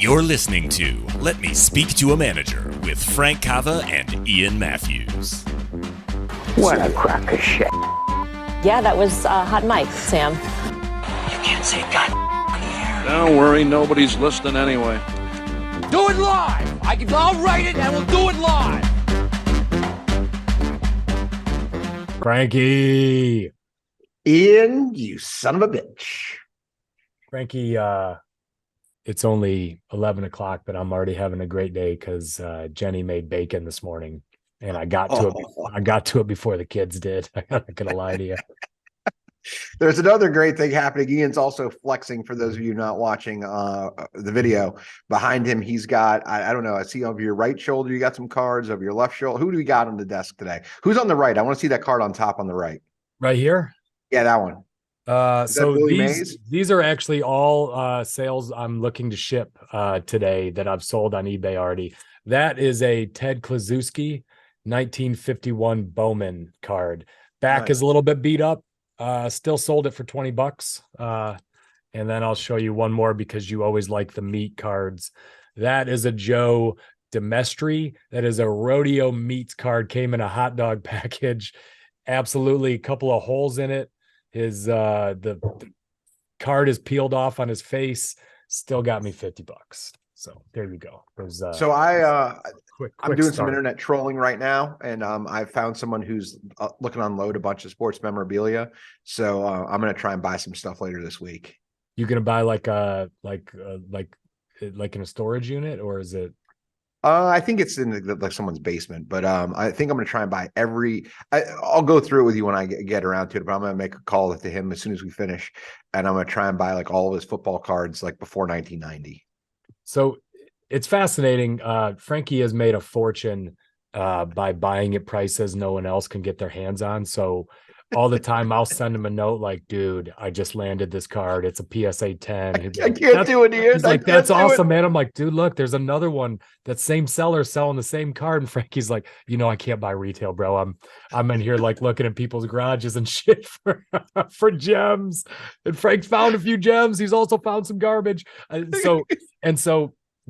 You're listening to Let Me Speak to a Manager with Frank Cava and Ian Mathews. What a crock of shit. Yeah, that was hot mic, Sam. You can't say God on the air. Don't worry, nobody's listening anyway. Do it live! I'll write it and we'll do it live! Frankie. Ian, you son of a bitch. Frankie, it's only 11 o'clock, but I'm already having a great day because Jenny made bacon this morning, and I got to it before the kids did. I'm not gonna lie to you. There's another great thing happening. Ian's also flexing for those of you not watching the video. Behind him, he's got, I don't know, I see over your right shoulder, you got some cards. Over your left shoulder, who do we got on the desk today? Who's on the right? I want to see that card on top on the right. Right here? Yeah, that one. So these are actually all sales I'm looking to ship today that I've sold on eBay already. That is a Ted Kluszewski 1951 Bowman card. Back is a little bit beat up. Still sold it for $20. And then I'll show you one more because you always like the meat cards. That is a Joe Demestri. That is a rodeo meats card. Came in a hot dog package. Absolutely, a couple of holes in it. His the card is peeled off on his face. Still got me $50. So there you go. So I'm doing start. some internet trolling right now, and I found someone who's looking to unload a bunch of sports memorabilia. So I'm going to try and buy some stuff later this week. You gonna buy like in a storage unit, or is it? I think it's in like someone's basement, but I think I'm going to try and buy I'll go through it with you when I get around to it, but I'm going to make a call to him as soon as we finish, and I'm going to try and buy like all of his football cards like before 1990. So it's fascinating. Frankie has made a fortune by buying at prices no one else can get their hands on. So all the time I'll send him a note like, dude, I just landed this card. It's a PSA 10. I can't do it here. He's like, that's awesome, man. I'm like, dude, look, there's another one. That same seller selling the same card. And Frankie's like, I can't buy retail, bro. I'm in here like looking at people's garages and shit for gems. And Frank found a few gems. He's also found some garbage. So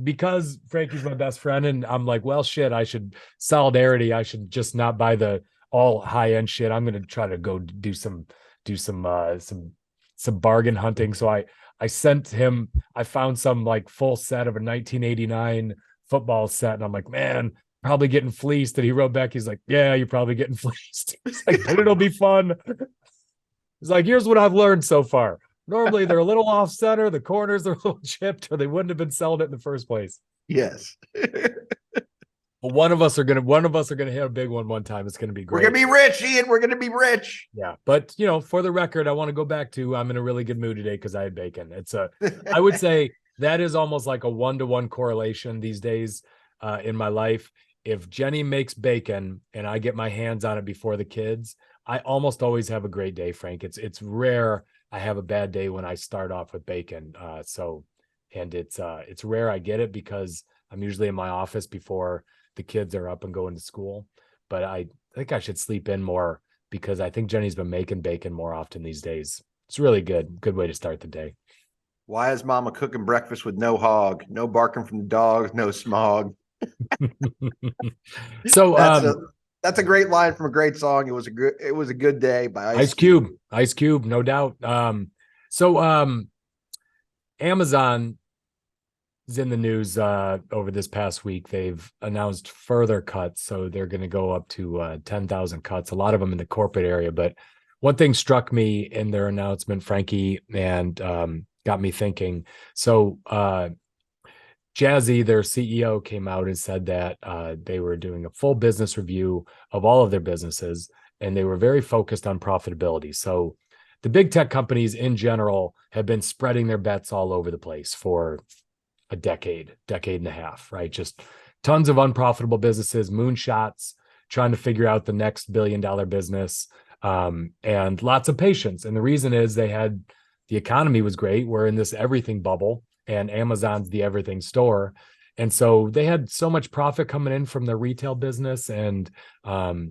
because Frankie's my best friend, and I'm like, well, shit, I should just not buy the all high-end shit. I'm going to try to go do some bargain hunting. So I sent him, I found some like full set of a 1989 football set. And I'm like, man, probably getting fleeced. And he wrote back, he's like, yeah, you're probably getting fleeced. He's like, but it'll be fun. He's like, here's what I've learned so far. Normally they're a little off center. The corners are a little chipped, or they wouldn't have been selling it in the first place. Yes. Well, one of us are gonna hit a big one time. It's gonna be great. We're gonna be rich, Ian. We're gonna be rich. Yeah, but for the record, I want to go back to I'm in a really good mood today because I had bacon. I would say that is almost like a 1-to-1 correlation these days in my life. If Jenny makes bacon and I get my hands on it before the kids, I almost always have a great day, Frank. It's rare I have a bad day when I start off with bacon. It's rare I get it because I'm usually in my office before the kids are up and going to school. But I think I should sleep in more because I think Jenny's been making bacon more often these days. It's really good way to start the day. Why is mama cooking breakfast with no hog, no barking from the dogs, no smog? So that's a great line from a great song. It was a good day by Ice Cube, no doubt. Amazon is in the news over this past week. They've announced further cuts, so they're going to go up to 10,000 cuts, a lot of them in the corporate area. But one thing struck me in their announcement, Frankie, and got me thinking. So Jazzy, their CEO, came out and said that they were doing a full business review of all of their businesses, and they were very focused on profitability. So the big tech companies in general have been spreading their bets all over the place for a decade and a half, right? Just tons of unprofitable businesses, moonshots, trying to figure out the next billion-dollar business, and lots of patience. And the reason is the economy was great. We're in this everything bubble, and Amazon's the everything store. And so they had so much profit coming in from their retail business and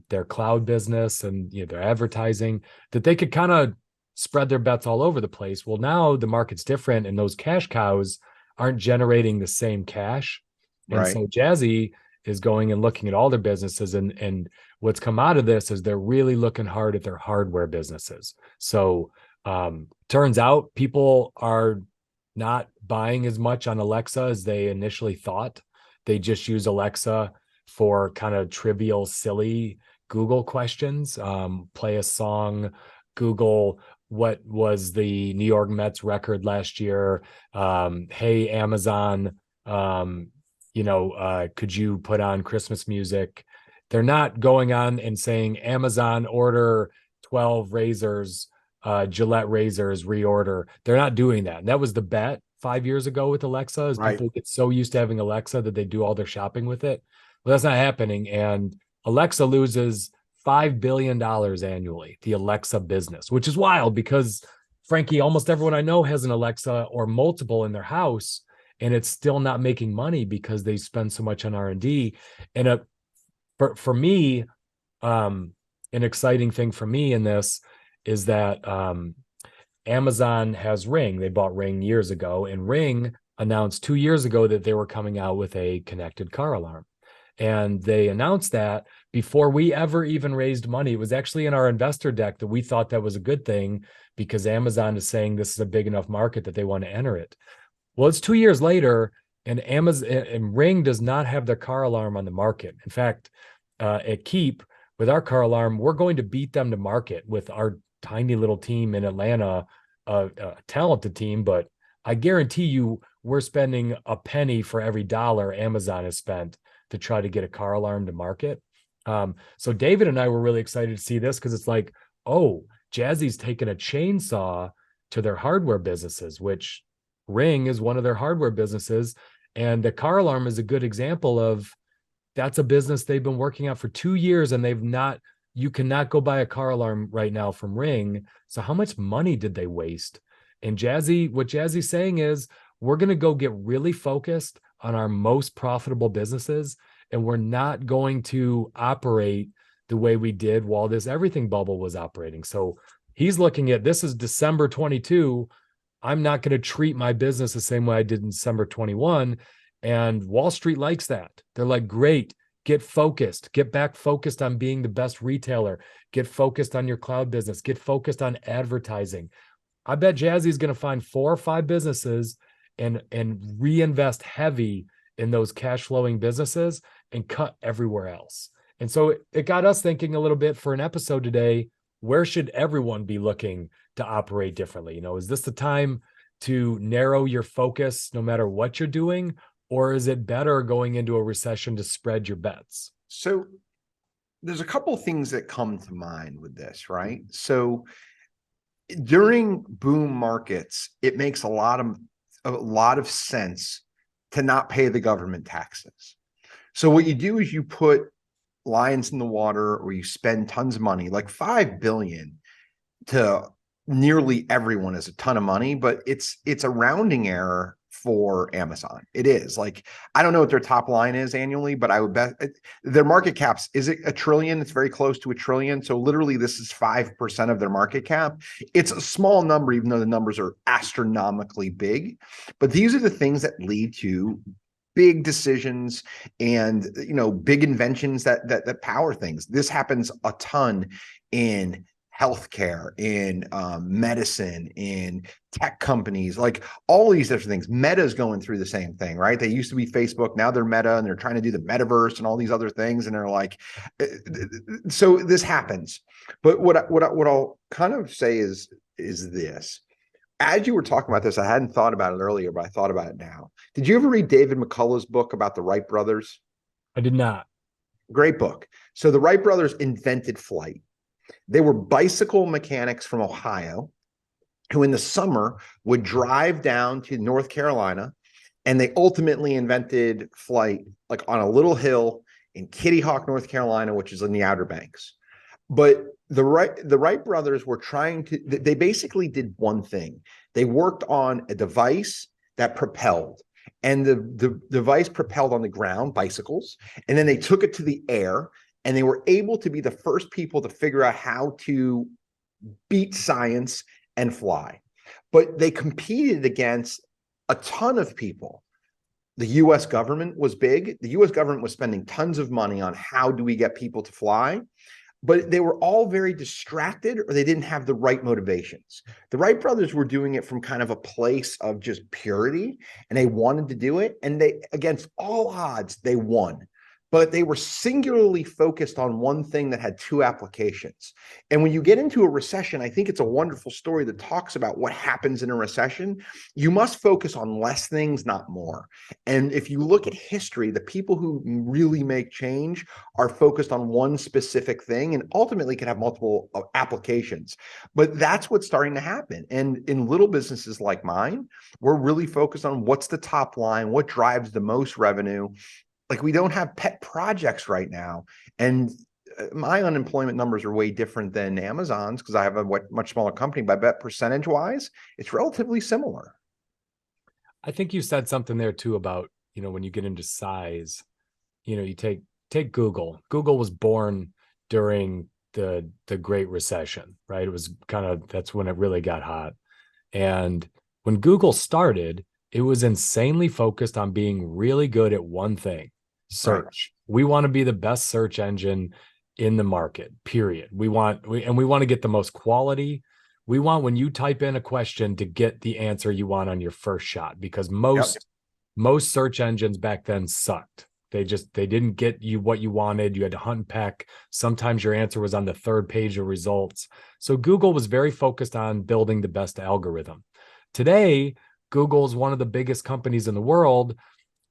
their cloud business and their advertising that they could kind of spread their bets all over the place. Well, now the market's different, and those cash cows aren't generating the same cash. And Right. so Jazzy is going and looking at all their businesses, and what's come out of this is they're really looking hard at their hardware businesses. So turns out people are not buying as much on Alexa as they initially thought. They just use Alexa for kind of trivial, silly Google questions. Play a song, Google what was the New York Mets record last year. Hey, Amazon, could you put on Christmas music? They're not going on and saying, Amazon, order 12 razors, Gillette razors, reorder. They're not doing that. And that was the bet 5 years ago with Alexa, is Right. people get so used to having Alexa that they do all their shopping with it. Well, that's not happening. And Alexa loses $5 billion annually, the Alexa business, which is wild because, Frankie, almost everyone I know has an Alexa or multiple in their house, and it's still not making money because they spend so much on R&D. And for me, an exciting thing for me in this is that Amazon has Ring. They bought Ring years ago, and Ring announced 2 years ago that they were coming out with a connected car alarm. And they announced that before we ever even raised money. It was actually in our investor deck that we thought that was a good thing because Amazon is saying this is a big enough market that they want to enter it. Well, it's 2 years later, and Amazon and Ring does not have their car alarm on the market. In fact, at Keep, with our car alarm, we're going to beat them to market with our tiny little team in Atlanta, a talented team, but I guarantee you we're spending a penny for every dollar Amazon has spent to try to get a car alarm to market. So David and I were really excited to see this because it's like, oh, Jazzy's taken a chainsaw to their hardware businesses, which Ring is one of their hardware businesses. And the car alarm is a good example of that's a business they've been working on for 2 years, and you cannot go buy a car alarm right now from Ring. So how much money did they waste? And what Jazzy's saying is, we're going to go get really focused on our most profitable businesses, and we're not going to operate the way we did while this everything bubble was operating. So he's looking at, this is December 22. I'm not going to treat my business the same way I did in December 21. And Wall Street likes that. They're like, great, get focused, get back focused on being the best retailer, get focused on your cloud business, get focused on advertising. I bet Jazzy's going to find 4 or 5 businesses and reinvest heavy in those cash flowing businesses and cut everywhere else. And so it got us thinking a little bit for an episode today. Where should everyone be looking to operate differently? Is this the time to narrow your focus no matter what you're doing? Or is it better going into a recession to spread your bets? So there's a couple of things that come to mind with this, right? So during boom markets, it makes a lot of sense to not pay the government taxes. So what you do is you put lines in the water, or you spend tons of money, like $5 billion to nearly everyone is a ton of money, but it's a rounding error for Amazon. It is, like, I don't know what their top line is annually, but I would bet their market caps, is it $1 trillion? It's very close to $1 trillion. So literally this is 5% of their market cap. It's a small number, even though the numbers are astronomically big. But these are the things that lead to big decisions and big inventions that power things. This happens a ton in healthcare, in medicine, in tech companies, like all these different things. Meta is going through the same thing, right? They used to be Facebook, now they're Meta, and they're trying to do the metaverse and all these other things. And they're like, so this happens. But what I'll kind of say is this. As you were talking about this, I hadn't thought about it earlier, but I thought about it now. Did you ever read David McCullough's book about the Wright brothers? I did not. Great book. So the Wright brothers invented flight. They were bicycle mechanics from Ohio who in the summer would drive down to North Carolina, and they ultimately invented flight like on a little hill in Kitty Hawk, North Carolina, which is in the Outer Banks. But the Wright brothers were they basically did one thing. They worked on a device that propelled, and the device propelled on the ground, bicycles, and then they took it to the air, and they were able to be the first people to figure out how to beat science and fly. But they competed against a ton of people. The US government was big. The US government was spending tons of money on how do we get people to fly, but they were all very distracted or they didn't have the right motivations. The Wright brothers were doing it from kind of a place of just purity, and they wanted to do it. And they, against all odds, they won. But they were singularly focused on one thing that had two applications. And when you get into a recession, I think it's a wonderful story that talks about what happens in a recession. You must focus on less things, not more. And if you look at history, the people who really make change are focused on one specific thing and ultimately can have multiple applications. But that's what's starting to happen. And in little businesses like mine, we're really focused on what's the top line, what drives the most revenue. Like, we don't have pet projects right now. And my unemployment numbers are way different than Amazon's because I have a much smaller company, but I bet percentage wise, it's relatively similar. I think you said something there too about, when you get into size, you take Google. Google was born during the Great Recession, right? It was that's when it really got hot. And when Google started, it was insanely focused on being really good at one thing. Search. Right. We want to be the best search engine in the market, period. We want to get the most quality. We want, when you type in a question, to get the answer you want on your first shot, because most search engines back then sucked. They didn't get you what you wanted. You had to hunt and peck. Sometimes your answer was on the third page of results. So Google was very focused on building the best algorithm. Today, Google is one of the biggest companies in the world.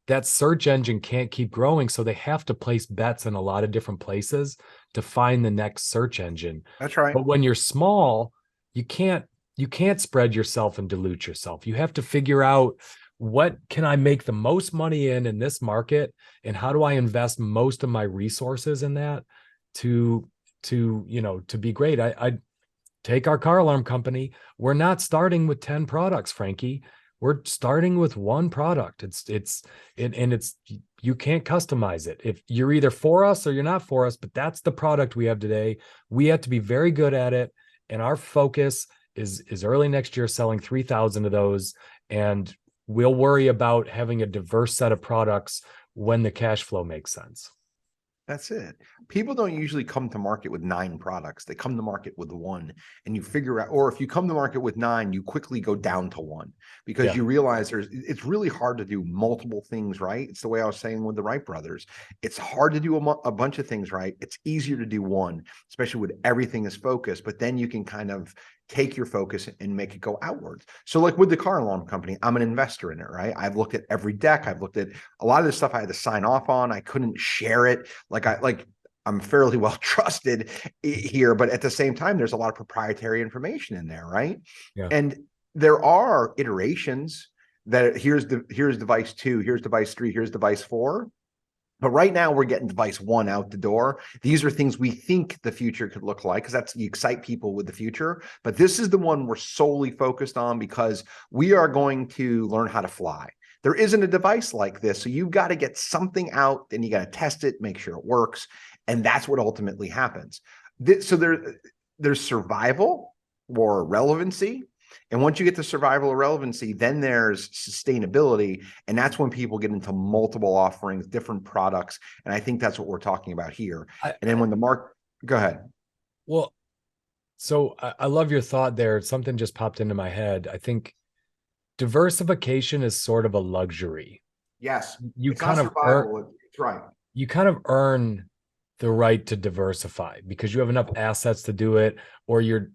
That search engine can't keep growing, so they have to place bets in a lot of different places to find the next search engine. That's right. But when you're small, you can't spread yourself and dilute yourself. You have to figure out, what can I make the most money in this market, and how do I invest most of my resources in that to be great. I take our car alarm company. We're not starting with 10 products, Frankie. We're starting with one product. You can't customize it. If you're either for us or you're not for us, but that's the product we have today. We have to be very good at it. And our focus is early next year selling 3,000 of those. And we'll worry about having a diverse set of products when the cash flow makes sense. That's it. People don't usually come to market with 9 products. They come to market with 1, and you figure out, or if you come to market with 9, you quickly go down to 1 because you realize it's really hard to do multiple things right. It's the way I was saying with the Wright brothers. It's hard to do a bunch of things right. It's easier to do one, especially with everything is focused, but then you can kind of take your focus and make it go outwards. So like with the car alarm company, I'm an investor in it, right? I've looked at every deck. I've looked at a lot of the stuff I had to sign off on. I couldn't share it. I'm fairly well trusted here, but at the same time, there's a lot of proprietary information in there, right? Yeah. And there are iterations that here's device 2, here's device 3, here's device 4. But right now we're getting device 1 out the door. These are things we think the future could look like, because you excite people with the future. But this is the one we're solely focused on because we are going to learn how to fly. There isn't a device like this. So you've got to get something out, then you got to test it, make sure it works. And that's what ultimately happens. So there's survival or relevancy. And once you get to survival or relevancy, then there's sustainability. And that's when people get into multiple offerings, different products. And I think that's what we're talking about here. And then when the market, go ahead. Well, so I love your thought there. Something just popped into my head. I think diversification is sort of a luxury. Yes. You kind of earn, it's right. You kind of earn the right to diversify because you have enough assets to do it, or you're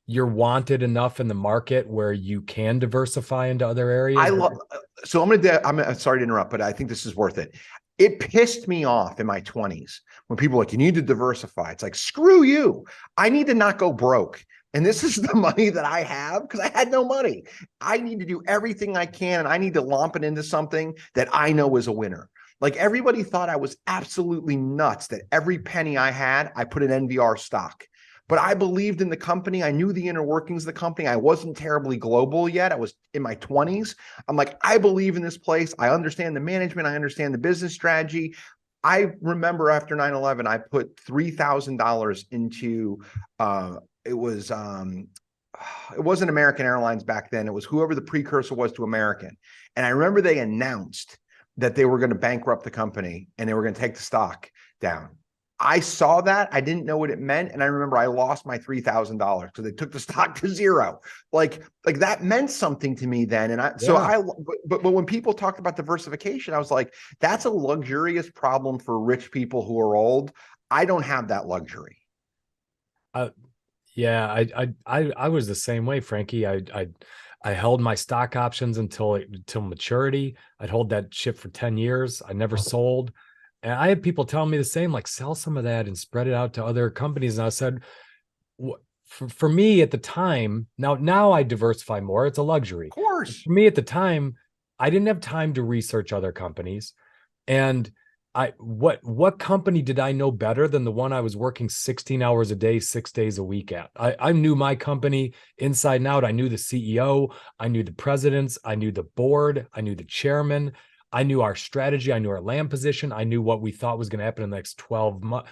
wanted enough in the market where you can diversify into other areas. So I'm sorry to interrupt, but I think this is worth it. It pissed me off in my 20s when people are like, you need to diversify. It's like, screw you. I need to not go broke. And this is the money that I have because I had no money. I need to do everything I can, and I need to lump it into something that I know is a winner. Like, everybody thought I was absolutely nuts that every penny I had, I put in NVR stock. But I believed in the company. I knew the inner workings of the company. I wasn't terribly global yet. I was in my 20s. I'm like, I believe in this place. I understand the management. I understand the business strategy. I remember after 9/11, I put $3,000 into, it was it wasn't American Airlines back then. It was whoever the precursor was to American. And I remember they announced that they were going to bankrupt the company and they were going to take the stock down. I saw that. I didn't know what it meant. And I remember I lost my $3,000 because they took the stock to zero. Like that meant something to me then. And but when people talked about diversification, I was like, that's a luxurious problem for rich people who are old. I don't have that luxury. Yeah, I was the same way, Frankie. I held my stock options until maturity. I'd hold that shit for 10 years. I never sold. And I had people telling me the same, like, sell some of that and spread it out to other companies. And I said, for me at the time, now I diversify more. It's a luxury. Of course. For me at the time, I didn't have time to research other companies. And what company did I know better than the one I was working 16 hours a day, 6 days a week at? I knew my company inside and out. I knew the CEO, I knew the presidents, I knew the board, I knew the chairman, I knew our strategy, I knew our land position, I knew what we thought was going to happen in the next 12 months.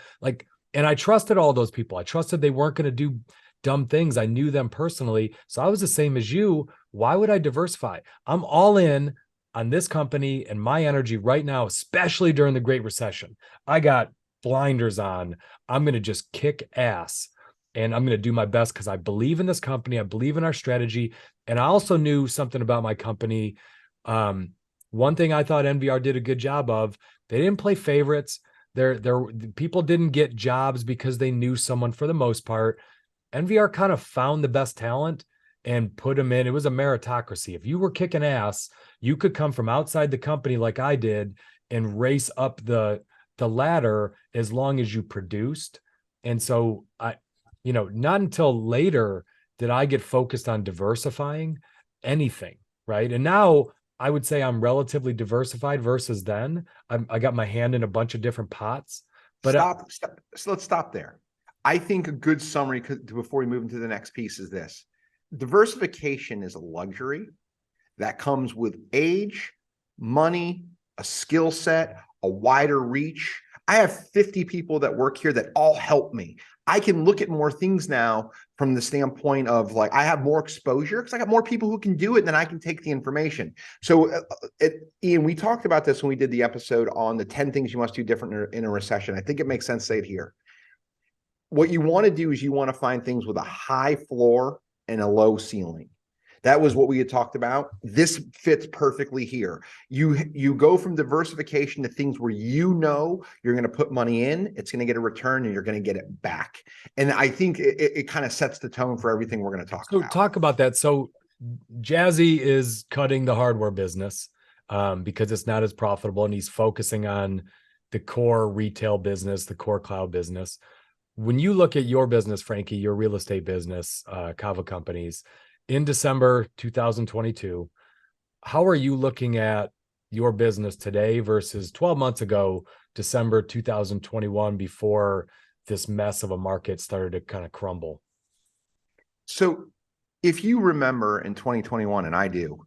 And I trusted all those people. I trusted they weren't going to do dumb things. I knew them personally. So I was the same as you. Why would I diversify? I'm all in on this company and my energy right now, especially during the Great Recession. I got blinders on. I'm going to just kick ass and I'm going to do my best because I believe in this company. I believe in our strategy. And I also knew something about my company. One thing I thought NVR did a good job of, they didn't play favorites. People didn't get jobs because they knew someone for the most part. NVR kind of found the best talent and put them in. It was a meritocracy. If you were kicking ass, you could come from outside the company like I did and race up the ladder as long as you produced. And so not until later did I get focused on diversifying anything, right? And now I would say I'm relatively diversified versus then. I got my hand in a bunch of different pots. But stop. So let's stop there. I think a good summary before we move into the next piece is this. Diversification is a luxury that comes with age, money, a skill set, a wider reach. I have 50 people that work here that all help me. I can look at more things now from the standpoint of like, I have more exposure because I got more people who can do it and then I can take the information. So Ian, we talked about this when we did the episode on the 10 things you must do different in a recession. I think it makes sense to say it here. What you want to do is you want to find things with a high floor and a low ceiling. That was what we had talked about. This fits perfectly here. You go from diversification to things where you're going to put money in, it's going to get a return, and you're going to get it back. And I think it kind of sets the tone for everything we're going to talk about. So talk about that. So Jazzy is cutting the hardware business because it's not as profitable, and he's focusing on the core retail business, the core cloud business. When you look at your business, Frankie, your real estate business, Cava companies, in December 2022, how are you looking at your business today versus 12 months ago, December 2021, before this mess of a market started to kind of crumble? So if you remember in 2021, and I do,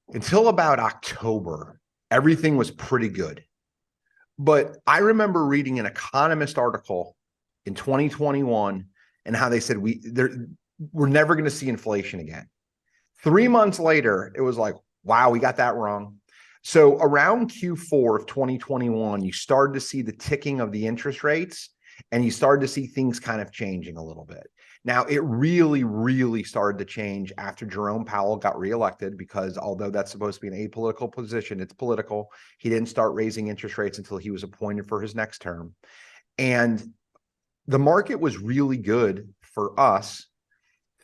until about October, everything was pretty good. But I remember reading an Economist article in 2021 and how they said we're never going to see inflation again. 3 months later, it was like, wow, we got that wrong. So around Q4 of 2021, you started to see the ticking of the interest rates and you started to see things kind of changing a little bit. Now, it really, really started to change after Jerome Powell got reelected, because although that's supposed to be an apolitical position, it's political. He didn't start raising interest rates until he was appointed for his next term. And the market was really good for us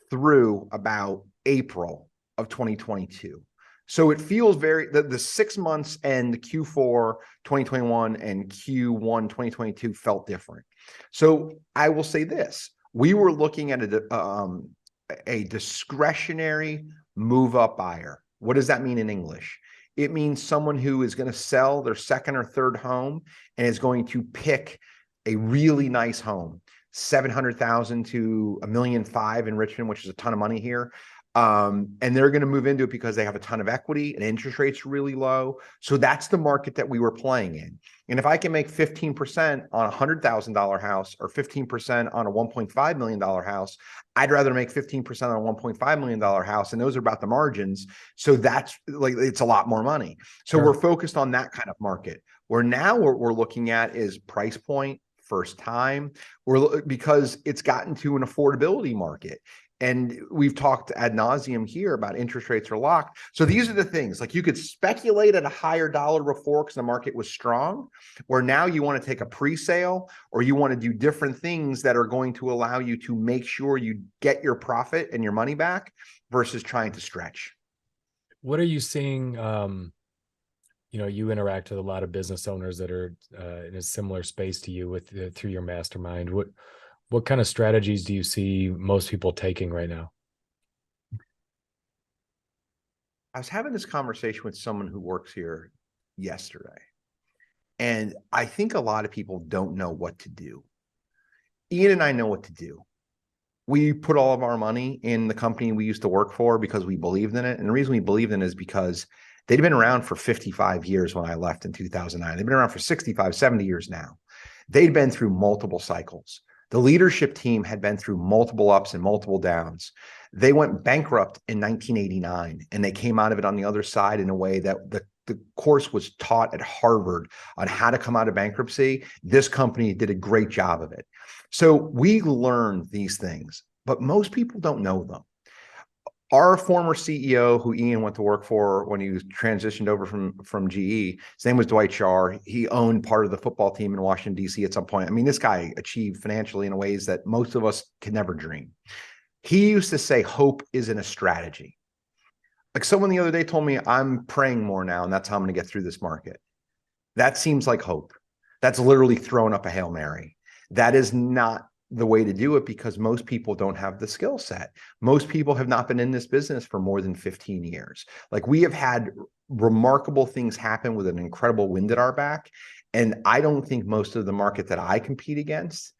through about April of 2022. So it feels the 6 months and Q4 2021 and Q1 2022 felt different. So I will say this, we were looking at a discretionary move up buyer. What does that mean in English? It means someone who is going to sell their second or third home and is going to pick a really nice home, $700,000 to $1.5 million in Richmond, which is a ton of money here. And they're going to move into it because they have a ton of equity and interest rates really low. So that's the market that we were playing in. And if I can make 15% on a $100,000 house or 15% on a $1.5 million house, I'd rather make 15% on a $1.5 million house. And those are about the margins. So that's like, it's a lot more money. So we're focused on that kind of market. Where now what we're looking at is price point, first time, because it's gotten to an affordability market. And we've talked ad nauseum here about interest rates are locked. So these are the things, like you could speculate at a higher dollar before because the market was strong, where now you want to take a pre-sale or you want to do different things that are going to allow you to make sure you get your profit and your money back versus trying to stretch. What are you seeing? You interact with a lot of business owners that are in a similar space to you with through your mastermind. What kind of strategies do you see most people taking right now? I was having this conversation with someone who works here yesterday, and I think a lot of people don't know what to do. Ian and I know what to do. We put all of our money in the company we used to work for because we believed in it. And the reason we believed in it is because they'd been around for 55 years when I left in 2009. They've been around for 65, 70 years now. They'd been through multiple cycles. The leadership team had been through multiple ups and multiple downs. They went bankrupt in 1989, and they came out of it on the other side in a way that the course was taught at Harvard on how to come out of bankruptcy. This company did a great job of it. So we learned these things, but most people don't know them. Our former CEO, who Ian went to work for when he was transitioned over from GE, his name was Dwight Schar. He owned part of the football team in Washington, D.C. at some point. I mean, this guy achieved financially in ways that most of us could never dream. He used to say, hope isn't a strategy. Like someone the other day told me, I'm praying more now, and that's how I'm going to get through this market. That seems like hope. That's literally throwing up a Hail Mary. That is not the way to do it because most people don't have the skill set. Most people have not been in this business for more than 15 years. Like we have had remarkable things happen with an incredible wind at our back. And I don't think most of the market that I compete against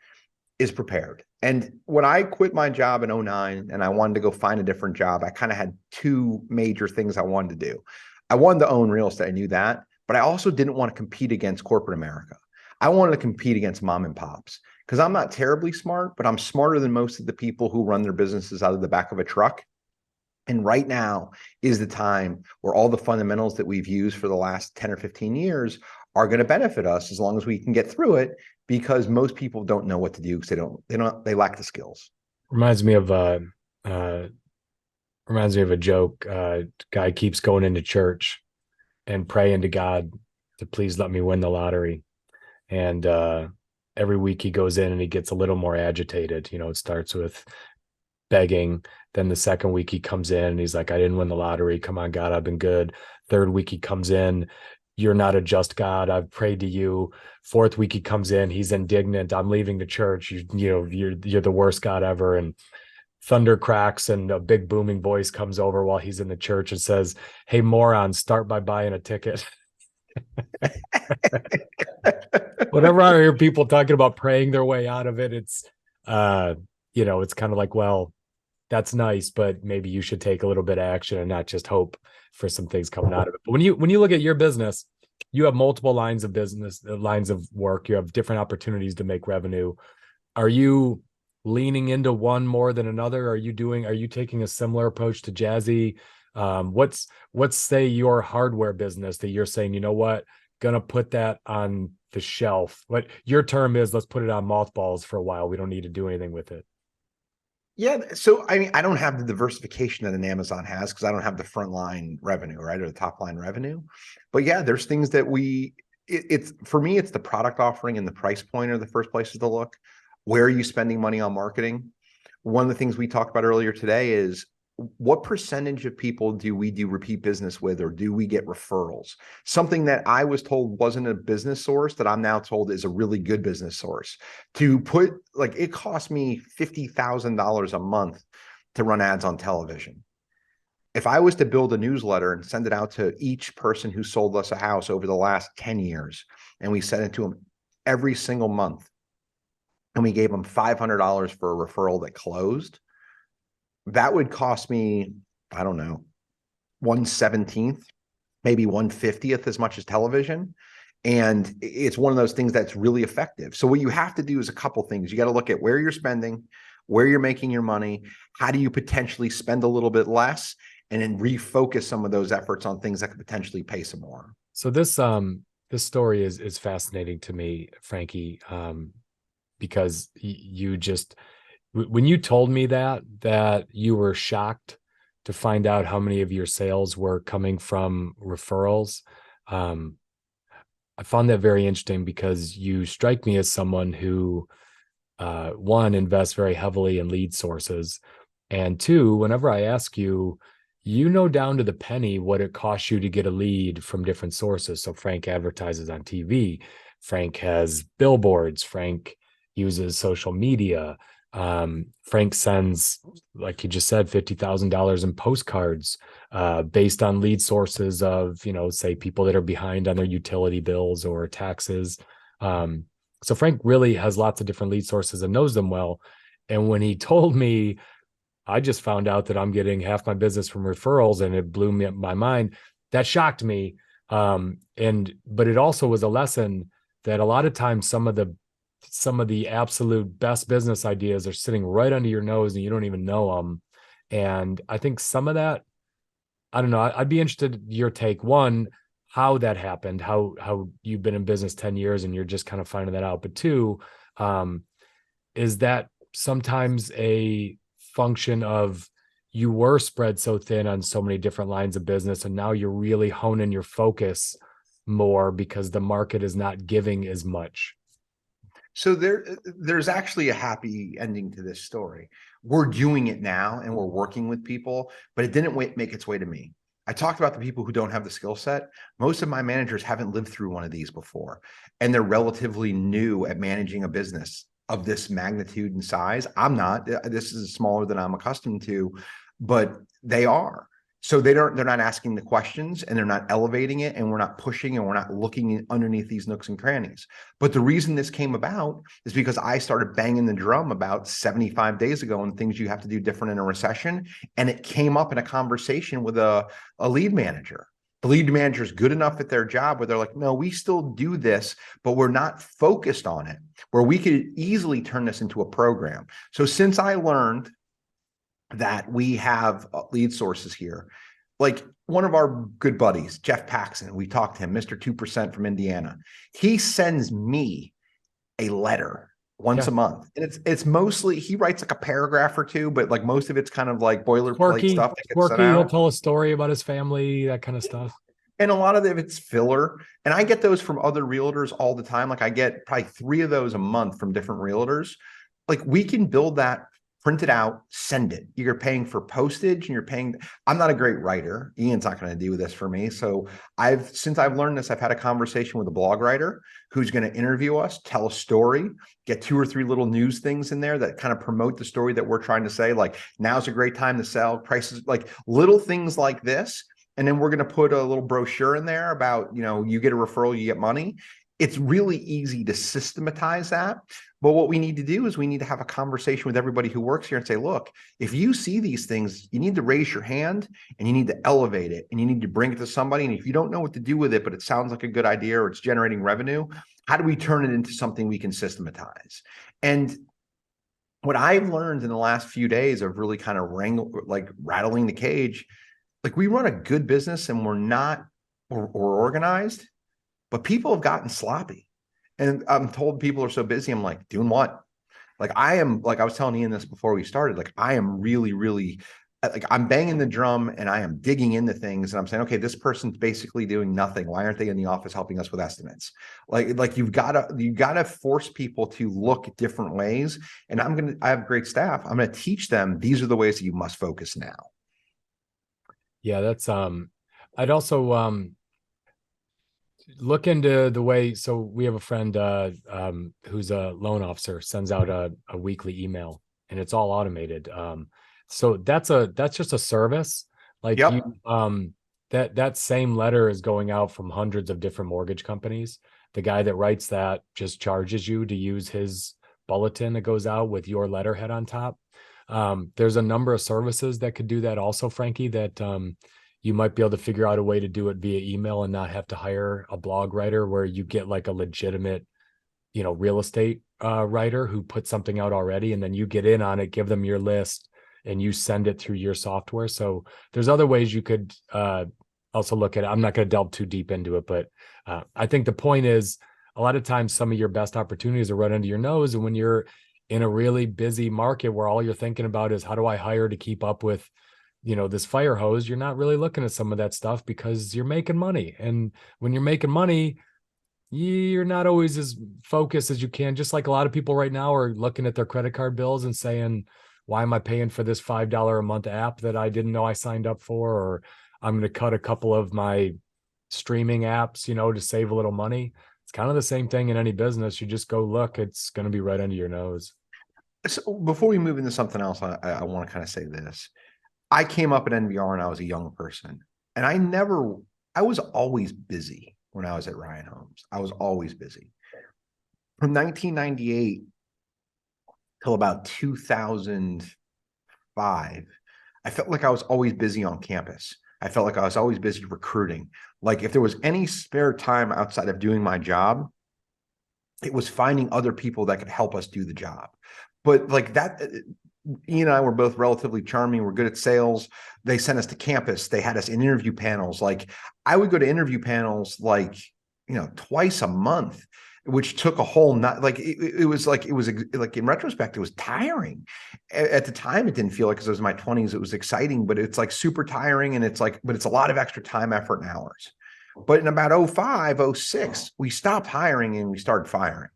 is prepared. And when I quit my job in 2009 and I wanted to go find a different job, I kind of had two major things I wanted to do. I wanted to own real estate. I knew that, but I also didn't want to compete against corporate America. I wanted to compete against mom and pops because I'm not terribly smart, but I'm smarter than most of the people who run their businesses out of the back of a truck. And right now is the time where all the fundamentals that we've used for the last 10 or 15 years are going to benefit us as long as we can get through it, because most people don't know what to do because they lack the skills. Reminds me of a joke. Guy keeps going into church and praying to God to please let me win the lottery. And every week he goes in and he gets a little more agitated. It starts with begging. Then the second week he comes in and he's like, I didn't win the lottery. Come on, God, I've been good. Third week he comes in, you're not a just God. I've prayed to you. Fourth week he comes in, he's indignant. I'm leaving the church. You're the worst God ever. And thunder cracks and a big booming voice comes over while he's in the church and says, hey, moron, start by buying a ticket. Whenever I hear people talking about praying their way out of it, it's it's kind of like, well, that's nice, but maybe you should take a little bit of action and not just hope for some things coming out of it. But when you look at your business, you have multiple lines of business, lines of work. You have different opportunities to make revenue. Are you leaning into one more than another? Are you taking a similar approach to Jazzy? What's say your hardware business that you're saying, you know what, gonna put that on the shelf? What your term is, let's put it on mothballs for a while. We don't need to do anything with it. Yeah. So, I mean, I don't have the diversification that an Amazon has because I don't have the front line revenue, right? Or the top line revenue. But yeah, there's things that it's for me, it's the product offering and the price point are the first places to look. Where are you spending money on marketing? One of the things we talked about earlier today is what percentage of people do we do repeat business with, or do we get referrals? Something that I was told wasn't a business source that I'm now told is a really good business source. To put, like, it cost me $50,000 a month to run ads on television. If I was to build a newsletter and send it out to each person who sold us a house over the last 10 years, and we sent it to them every single month, and we gave them $500 for a referral that closed, that would cost me I don't know, 1/17th, maybe 1/50th as much as television. And it's one of those things that's really effective. So what you have to do is a couple things. You got to look at where you're spending, where you're making your money. How do you potentially spend a little bit less, and then refocus some of those efforts on things that could potentially pay some more. So this story is fascinating to me, Frankie, because you just, when you told me that you were shocked to find out how many of your sales were coming from referrals, I found that very interesting, because you strike me as someone who, one, invests very heavily in lead sources, and two, whenever I ask you, you know down to the penny what it costs you to get a lead from different sources. So Frank advertises on TV, Frank has billboards, Frank uses social media, Frank sends, like you just said, $50,000 in postcards based on lead sources of, say people that are behind on their utility bills or taxes. So Frank really has lots of different lead sources and knows them well. And when he told me, I just found out that I'm getting half my business from referrals, and it blew my mind. That shocked me. But it also was a lesson that a lot of times some of the absolute best business ideas are sitting right under your nose and you don't even know them. And I think some of that, I don't know, I'd be interested in your take. One, how that happened, how you've been in business 10 years and you're just kind of finding that out. But two, is that sometimes a function of you were spread so thin on so many different lines of business, and now you're really honing your focus more because the market is not giving as much? So there's actually a happy ending to this story. We're doing it now and we're working with people, but it didn't make its way to me. I talked about the people who don't have the skill set. Most of my managers haven't lived through one of these before, and they're relatively new at managing a business of this magnitude and size. I'm not. This is smaller than I'm accustomed to, but they are. So they're not asking the questions, and they're not elevating it, and we're not pushing, and we're not looking underneath these nooks and crannies. But the reason this came about is because I started banging the drum about 75 days ago on things you have to do different in a recession. And it came up in a conversation with a lead manager. The lead manager is good enough at their job where they're like, no, we still do this, but we're not focused on it, where we could easily turn this into a program. So since I learned that we have lead sources here, like one of our good buddies, Jeff Paxson, we talked to him, Mr. 2% from Indiana. He sends me a letter once a month. And it's mostly, he writes like a paragraph or two, but like most of it's kind of like boilerplate stuff that gets sent out. He'll tell a story about his family, that kind of stuff. And a lot of it's filler. And I get those from other realtors all the time. Like I get probably 3 of those a month from different realtors. Like we can build that, print it out, send it. You're paying for postage and you're paying. I'm not a great writer. Ian's not going to do this for me. So since I've learned this, I've had a conversation with a blog writer who's going to interview us, tell a story, get 2 or 3 little news things in there that kind of promote the story that we're trying to say. Like now's a great time to sell, prices, like little things like this. And then we're going to put a little brochure in there about, you get a referral, you get money. It's really easy to systematize that. But what we need to do is we need to have a conversation with everybody who works here and say, look, if you see these things, you need to raise your hand and you need to elevate it and you need to bring it to somebody. And if you don't know what to do with it, but it sounds like a good idea or it's generating revenue, how do we turn it into something we can systematize? And what I've learned in the last few days of really kind of rattling the cage, like we run a good business and we're organized, but people have gotten sloppy. And I'm told people are so busy. I'm like, doing what? Like I was telling Ian this before we started, like I am really, really, like I'm banging the drum and I am digging into things and I'm saying, okay, this person's basically doing nothing. Why aren't they in the office helping us with estimates? Like you've got to force people to look at different ways. And I have great staff. I'm going to teach them, these are the ways that you must focus now. Yeah, that's, I'd also, look into the way. So we have a friend who's a loan officer, sends out a weekly email and it's all automated. So that's just a service. Like yep. That same letter is going out from hundreds of different mortgage companies. The guy that writes that just charges you to use his bulletin that goes out with your letterhead on top. There's a number of services that could do that also, Frankie, that you might be able to figure out a way to do it via email and not have to hire a blog writer, where you get like a legitimate, real estate writer who puts something out already, and then you get in on it, give them your list, and you send it through your software. So there's other ways you could also look at it. I'm not going to delve too deep into it, but I think the point is, a lot of times some of your best opportunities are right under your nose. And when you're in a really busy market where all you're thinking about is how do I hire to keep up with, this fire hose, you're not really looking at some of that stuff because you're making money. And when you're making money, you're not always as focused as you can. Just like a lot of people right now are looking at their credit card bills and saying, why am I paying for this $5 a month app that I didn't know I signed up for? Or I'm going to cut a couple of my streaming apps, to save a little money. It's kind of the same thing in any business. You just go look, it's going to be right under your nose. So before we move into something else, I want to kind of say this. I came up at NVR and I was a young person, and I was always busy when I was at Ryan Homes. I was always busy. From 1998 till about 2005, I felt like I was always busy on campus. I felt like I was always busy recruiting. Like if there was any spare time outside of doing my job, it was finding other people that could help us do the job. But like that, Ian and I were both relatively charming. We're good at sales. They sent us to campus. They had us in interview panels. Like I would go to interview panels twice a month, which took a whole night. Like it was in retrospect, it was tiring. At the time, it didn't feel like, because it was my 20s, it was exciting, but it's like super tiring. And but it's a lot of extra time, effort, and hours. But in about 05, 06, we stopped hiring and we started firing.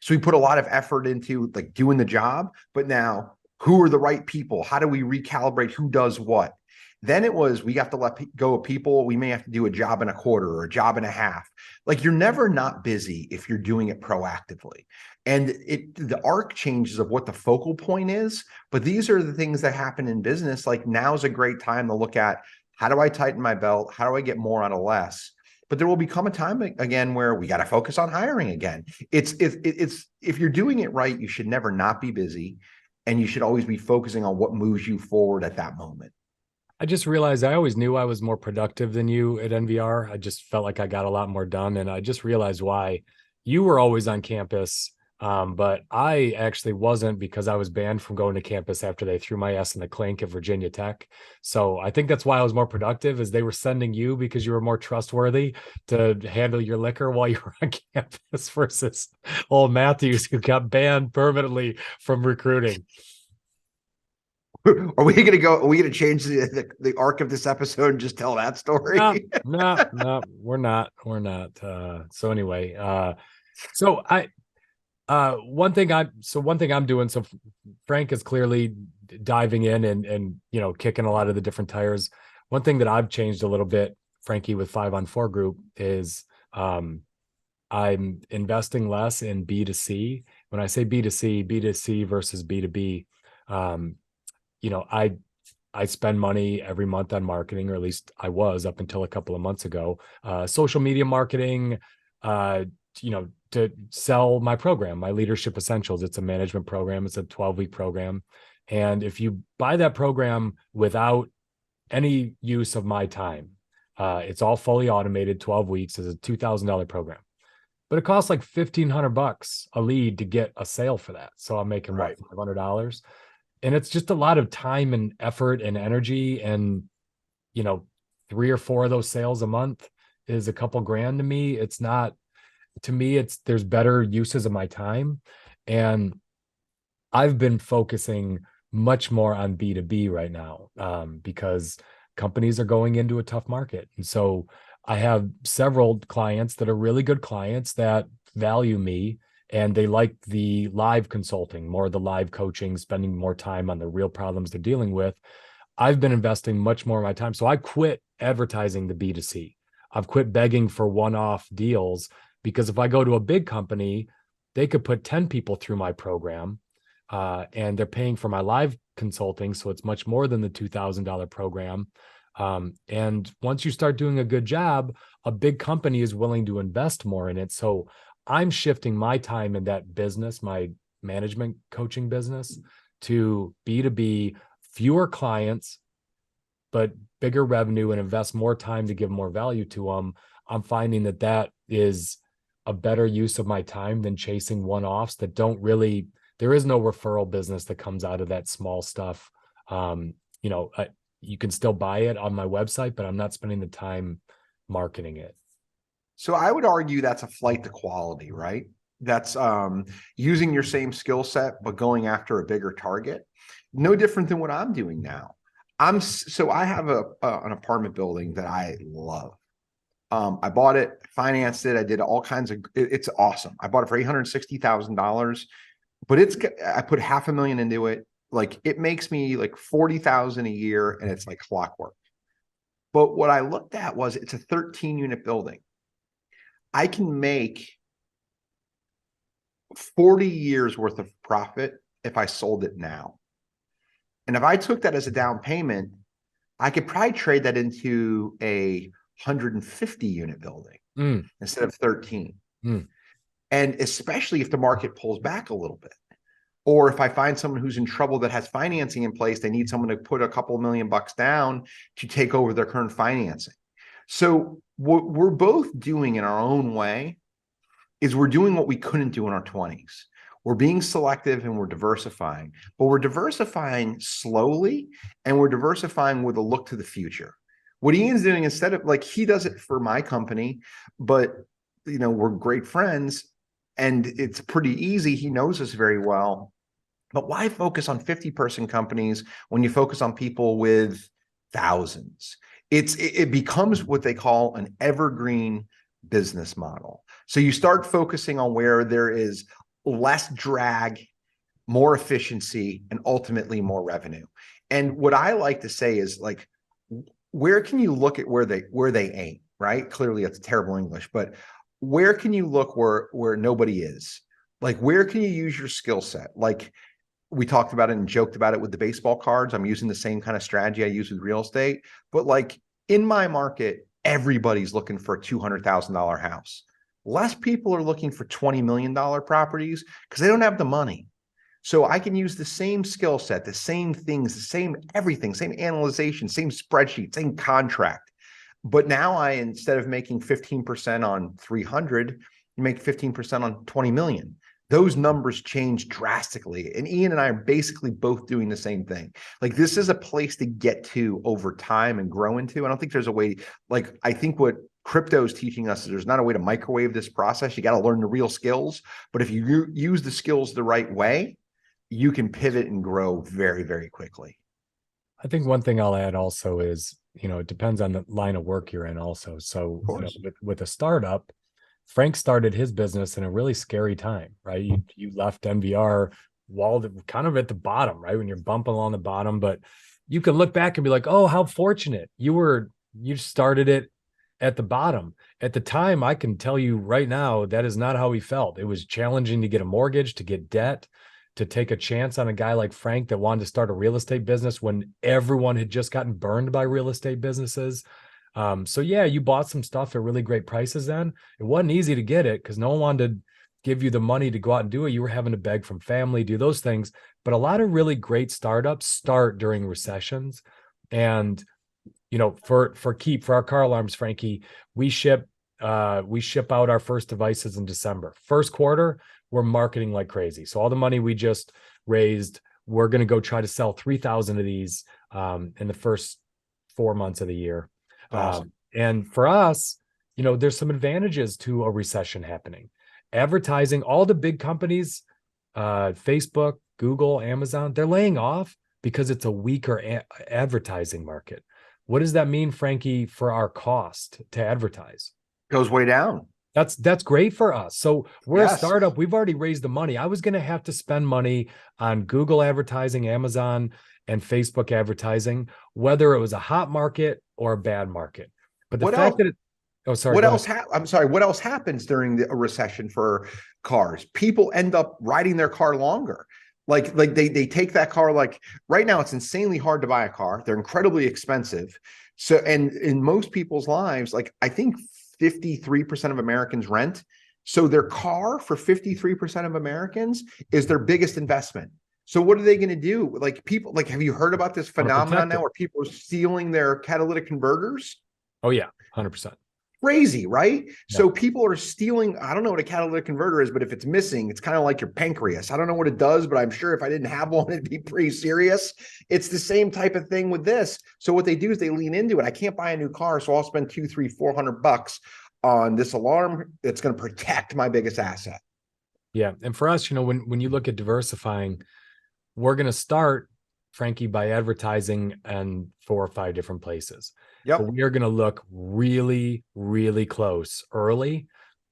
So we put a lot of effort into like doing the job, but now who are the right people? How do we recalibrate who does what? Then it was, we have to let go of people. We may have to do a job in a quarter or a job and a half. Like you're never not busy if you're doing it proactively. And the arc changes of what the focal point is, but these are the things that happen in business. Like now's a great time to look at, how do I tighten my belt? How do I get more out of less? But there will become a time again where we got to focus on hiring again. It's if you're doing it right, you should never not be busy, and you should always be focusing on what moves you forward at that moment. I just realized I always knew I was more productive than you at NVR. I just felt like I got a lot more done, and I just realized why. You were always on campus, but I actually wasn't, because I was banned from going to campus after they threw my ass in the clink at Virginia Tech. So I think that's why I was more productive, is they were sending you because you were more trustworthy to handle your liquor while you were on campus, versus old Mathews, who got banned permanently from recruiting. Are we going to change the arc of this episode and just tell that story? No, we're not. So anyway, one thing I'm doing. So Frank is clearly diving in and kicking a lot of the different tires. One thing that I've changed a little bit, Frankie, with 5on4 Group is I'm investing less in B2C. When I say B2C versus B2B, I spend money every month on marketing, or at least I was up until a couple of months ago, social media marketing, to sell my program, my Leadership Essentials. It's a management program. It's a 12-week program. And if you buy that program without any use of my time, it's all fully automated. 12 weeks is a $2,000 program, but it costs like $1,500 a lead to get a sale for that. So I'm making $500. And it's just a lot of time and effort and energy. And, 3 or 4 of those sales a month is a couple grand to me. It's not, to me, there's better uses of my time. And I've been focusing much more on B2B right now, because companies are going into a tough market. And so I have several clients that are really good clients that value me, and they like the live consulting, more the live coaching, spending more time on the real problems they're dealing with. I've been investing much more of my time. So I quit advertising the B2C. I've quit begging for one-off deals, because if I go to a big company, they could put 10 people through my program, and they're paying for my live consulting. So it's much more than the $2,000 program. And once you start doing a good job, a big company is willing to invest more in it. So I'm shifting my time in that business, my management coaching business, to B2B, fewer clients, but bigger revenue, and invest more time to give more value to them, I'm finding that is a better use of my time than chasing one-offs that don't really, there is no referral business that comes out of that small stuff. You can still buy it on my website, but I'm not spending the time marketing it. So I would argue that's a flight to quality, right? That's using your same skill set, but going after a bigger target. No different than what I'm doing now. I have an apartment building that I love. I bought it, financed it. I did all kinds of, it's awesome. I bought it for $860,000, but I put $500,000 into it. Like, it makes me like $40,000 a year, and it's like clockwork. But what I looked at was, it's a 13-unit building. I can make 40 years worth of profit if I sold it now. And if I took that as a down payment, I could probably trade that into a 150-unit building instead of 13. And especially if the market pulls back a little bit, or if I find someone who's in trouble that has financing in place, they need someone to put a couple $1,000,000 down to take over their current financing. So what we're both doing in our own way is we're doing what we couldn't do in our 20s. We're being selective and we're diversifying, but we're diversifying slowly, and we're diversifying with a look to the future. What Ian's doing, instead of, like, he does it for my company, but we're great friends and it's pretty easy. He knows us very well. But why focus on 50-person companies when you focus on people with thousands? It becomes what they call an evergreen business model. So you start focusing on where there is less drag, more efficiency, and ultimately more revenue. And what I like to say is, like, where can you look at where they ain't, right? Clearly it's terrible English, but where can you look where nobody is? Like, where can you use your skill set? Like, we talked about it and joked about it with the baseball cards. I'm using the same kind of strategy I use with real estate, but like, in my market, everybody's looking for a $200,000 house. Less people are looking for $20 million properties because they don't have the money. So I can use the same skill set, the same things, the same everything, same analyzation, same spreadsheet, same contract. But now instead of making 15% on 300, you make 15% on 20 million. Those numbers change drastically. And Ian and I are basically both doing the same thing. Like, this is a place to get to over time and grow into. I don't think there's a way, like, I think what crypto is teaching us is there's not a way to microwave this process. You got to learn the real skills. But if you use the skills the right way, you can pivot and grow very, very quickly. I think one thing I'll add also is, it depends on the line of work you're in also. So with a startup, Frank started his business in a really scary time, right? You left NVR kind of at the bottom, right? When you're bumping along the bottom, but you can look back and be like, oh, how fortunate you started it at the bottom. At the time, I can tell you right now, that is not how he felt. It was challenging to get a mortgage, to get debt, to take a chance on a guy like Frank that wanted to start a real estate business when everyone had just gotten burned by real estate businesses. So yeah, you bought some stuff at really great prices then. It wasn't easy to get it because no one wanted to give you the money to go out and do it. You were having to beg from family, do those things. But a lot of really great startups start during recessions. And, for our car alarms, Frankie, we ship out our first devices in December. First quarter, we're marketing like crazy. So all the money we just raised, we're going to go try to sell 3,000 of these in the first 4 months of the year. Awesome. And for us, there's some advantages to a recession happening. Advertising, all the big companies, Facebook, Google, Amazon, they're laying off because it's a weaker advertising market. What does that mean, Frankie, for our cost to advertise? Goes way down. That's great for us. So we're Yes. a startup. We've already raised the money. I was going to have to spend money on Google advertising, Amazon, and Facebook advertising, whether it was a hot market or a bad market. But the fact that what else happens during a recession for cars? People end up riding their car longer. Like they take that car, like right now it's insanely hard to buy a car. They're incredibly expensive. So, and in most people's lives, like I think 53% of Americans rent. So their car for 53% of Americans is their biggest investment. So what are they going to do? Like people, like, have you heard about this Wanna phenomenon protect now it. where people are stealing their catalytic converters? Oh yeah, 100%. Crazy, right? Yeah. So people are stealing. I don't know what a catalytic converter is, but if it's missing, it's kind of like your pancreas. I don't know what it does, but I'm sure if I didn't have one, it'd be pretty serious. It's the same type of thing with this. So what they do is they lean into it. I can't buy a new car, so I'll spend $200-$400 on this alarm that's going to protect my biggest asset. Yeah. And for us, when you look at diversifying, we're going to start, Frankie, by advertising in 4 or 5 different places. Yep. But we are going to look really, really close early.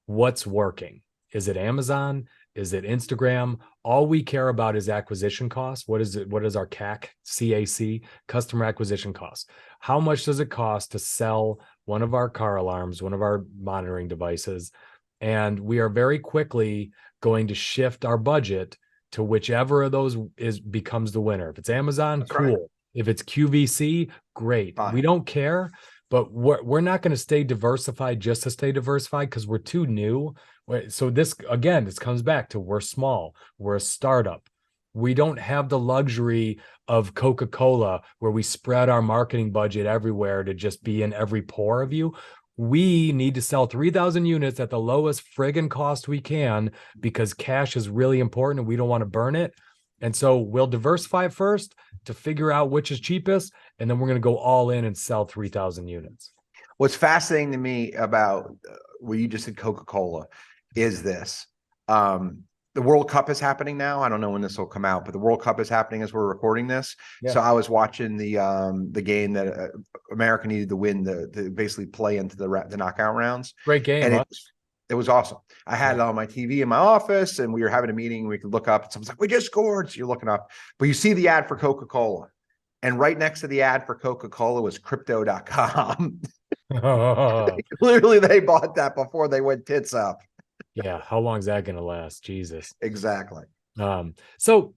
What's working? Is it Amazon? Is it Instagram? All we care about is acquisition costs. What is it? What is our CAC, customer acquisition cost? How much does it cost to sell one of our car alarms, one of our monitoring devices? And we are very quickly going to shift our budget to whichever of those becomes the winner. If it's Amazon, That's cool. right. If it's QVC, great. Fine. We don't care, but we're not going to stay diversified just to stay diversified because we're too new. So this comes back to we're small. We're a startup. We don't have the luxury of Coca-Cola where we spread our marketing budget everywhere to just be in every pore of you. We need to sell 3,000 units at the lowest friggin' cost we can because cash is really important and we don't want to burn it. And so we'll diversify first to figure out which is cheapest. And then we're going to go all in and sell 3,000 units. What's fascinating to me about what you just said, Coca-Cola, is this. The World Cup is happening now. I don't know when this will come out, but the World Cup is happening as we're recording this. Yeah. So I was watching the game that America needed to win to basically play into the knockout rounds. Great game. And it was awesome. I had it on my TV in my office and we were having a meeting. We could look up and someone's like, we just scored. So you're looking up, but you see the ad for Coca-Cola. And right next to the ad for Coca-Cola was crypto.com. Literally, they bought that before they went tits up. Yeah. How long is that going to last? Jesus. Exactly. So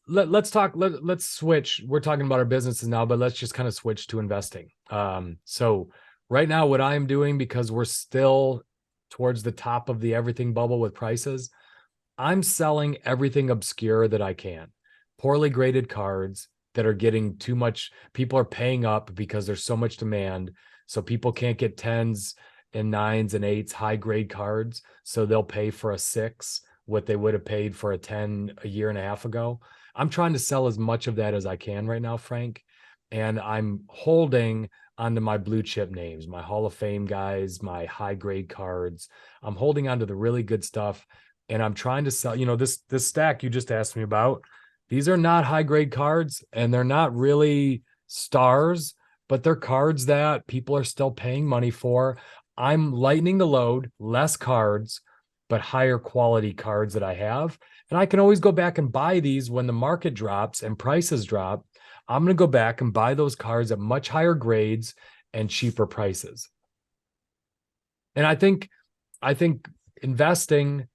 let's talk. Let's switch. We're talking about our businesses now, but let's just kind of switch to investing. So right now, what I'm doing, because we're still towards the top of the everything bubble with prices, I'm selling everything obscure that I can. Poorly graded cards that are getting too much. People are paying up because there's so much demand. So people can't get 10s and 9s and 8s high grade cards. So they'll pay for a 6 what they would have paid for a 10 a year and a half ago. I'm trying to sell as much of that as I can right now, Frank. And I'm holding onto my blue chip names, my Hall of Fame guys, my high grade cards. I'm holding onto the really good stuff. And I'm trying to sell, this stack you just asked me about. These are not high grade cards and they're not really stars, but they're cards that people are still paying money for. I'm lightening the load, less cards, but higher quality cards that I have. And I can always go back and buy these when the market drops and prices drop. I'm going to go back and buy those cards at much higher grades and cheaper prices. And I think investing,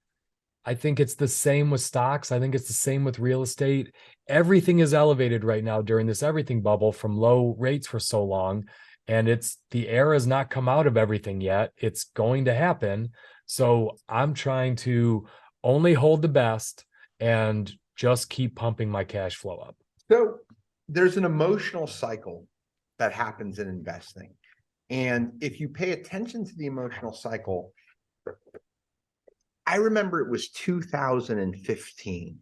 I think it's the same with stocks. I think it's the same with real estate. Everything is elevated right now during this everything bubble from low rates for so long. And the air has not come out of everything yet. It's going to happen. So I'm trying to only hold the best and just keep pumping my cash flow up. So there's an emotional cycle that happens in investing. And if you pay attention to the emotional cycle, I remember it was 2015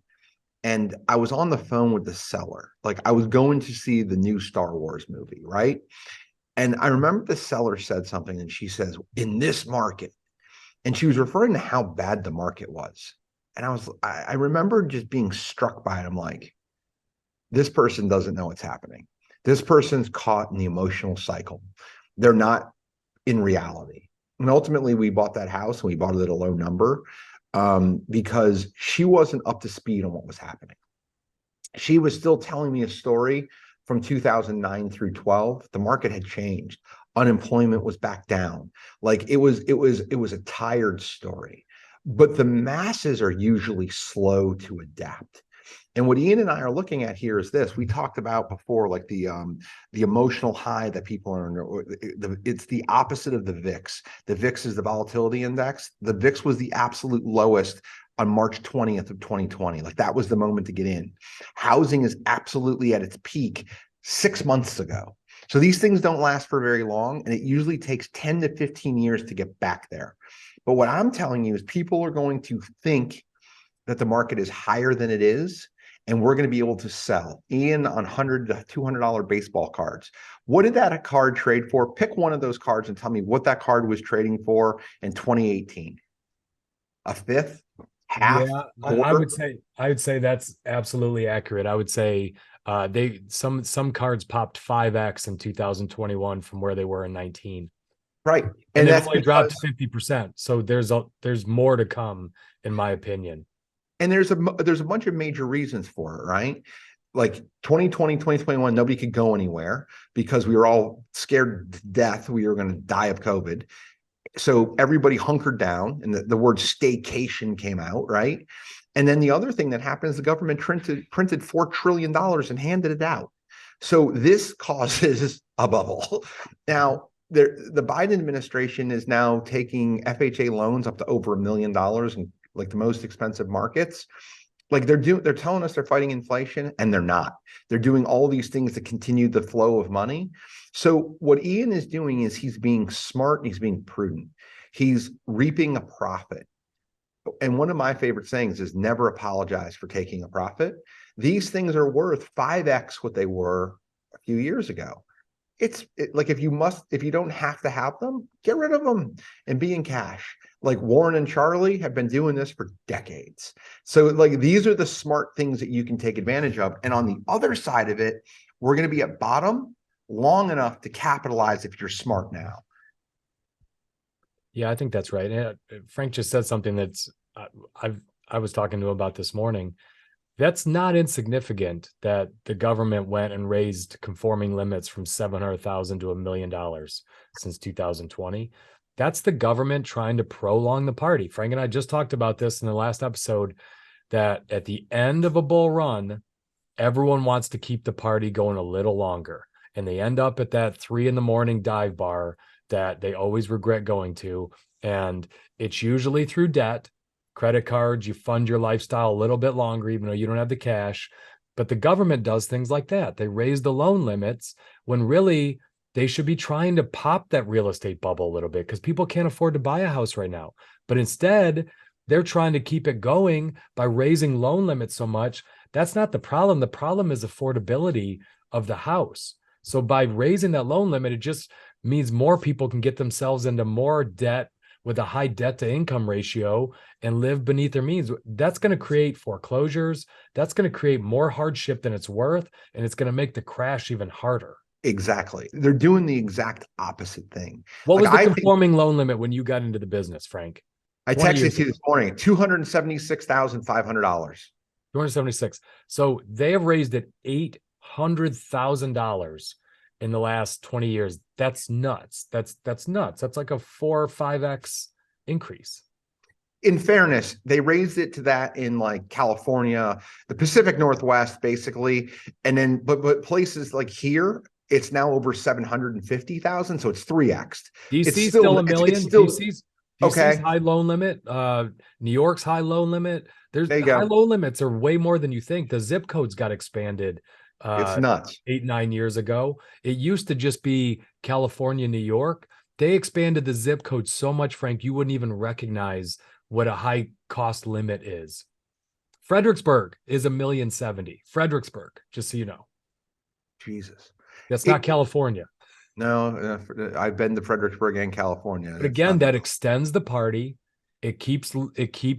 and I was on the phone with the seller. Like I was going to see the new Star Wars movie, right? And I remember the seller said something and she says, in this market, and she was referring to how bad the market was. And I remember just being struck by it. I'm like, this person doesn't know what's happening. This person's caught in the emotional cycle. They're not in reality. And ultimately we bought that house and we bought it at a low number because she wasn't up to speed on what was happening. She was still telling me a story from 2009 through 12. The market had changed. Unemployment was back down. Like it was a tired story. But the masses are usually slow to adapt. And what Ian and I are looking at here is this. We talked about before, like the emotional high that people are under. It's the opposite of the VIX. The VIX is the volatility index. The VIX was the absolute lowest on March 20th of 2020. Like that was the moment to get in. Housing is absolutely at its peak 6 months ago. So these things don't last for very long, and it usually takes 10 to 15 years to get back there. But what I'm telling you is people are going to think that the market is higher than it is, and we're going to be able to sell. Ian, on $100 to $200 baseball cards. What did that card trade for? Pick one of those cards and tell me what that card was trading for in 2018. A fifth? Half? Yeah, quarter? I would say that's absolutely accurate. I would say some cards popped 5x in 2021 from where they were in 19. Right. And they've that's only dropped 50%. So there's more to come, in my opinion. And there's a bunch of major reasons for it, right? Like 2020, 2021, nobody could go anywhere because we were all scared to death. We were going to die of COVID. So everybody hunkered down, and the word staycation came out, right? And then the other thing that happened is the government printed $4 trillion and handed it out. So this causes a bubble. Now, the Biden administration is now taking FHA loans up to over $1 million in like the most expensive markets. Like they're telling us they're fighting inflation, and they're not. They're doing all these things to continue the flow of money. So what Ian is doing is he's being smart and he's being prudent. He's reaping a profit. And one of my favorite sayings is never apologize for taking a profit. These things are worth 5x what they were a few years ago. Like if you don't have to have them, get rid of them and be in cash. Like Warren and Charlie have been doing this for decades. So like these are the smart things that you can take advantage of. And on the other side of it, we're going to be at bottom long enough to capitalize if you're smart now. Yeah, I think that's right. And Frank just said something that's I was talking to him about this morning. That's not insignificant that the government went and raised conforming limits from $700,000 to $1 million since 2020. That's the government trying to prolong the party. Frank and I just talked about this in the last episode, that at the end of a bull run, everyone wants to keep the party going a little longer. And they end up at that 3 a.m. dive bar that they always regret going to. And it's usually through debt, credit cards. You fund your lifestyle a little bit longer, even though you don't have the cash. But the government does things like that. They raise the loan limits when really they should be trying to pop that real estate bubble a little bit, because people can't afford to buy a house right now. But instead, they're trying to keep it going by raising loan limits so much. That's not the problem. The problem is affordability of the house. So by raising that loan limit, it just means more people can get themselves into more debt with a high debt to income ratio and live beneath their means. That's going to create foreclosures. That's going to create more hardship than it's worth. And it's going to make the crash even harder. Exactly. They're doing the exact opposite thing. What was the conforming loan limit when you got into the business, Frank? I texted you this morning, $276,500. 276. So they have raised it $800,000 in the last 20 years. That's nuts. That's nuts. That's like a 4 or 5x increase. In fairness, they raised it to that in like California, the Pacific Northwest, basically. And then, but places like here, it's now over 750,000. So it's 3x. DC's still $1 million. DC's okay. high loan limit. New York's high loan limit. There you go. High loan limits are way more than you think. The zip codes got expanded. It's nuts. 8-9 years ago. It used to just be California, New York. They expanded the zip code so much, Frank, you wouldn't even recognize what a high cost limit is. Fredericksburg is $1,070,000. Fredericksburg, just so you know. Jesus. That's not California. No, I've been to Fredericksburg and California. But again, that extends the party. It keeps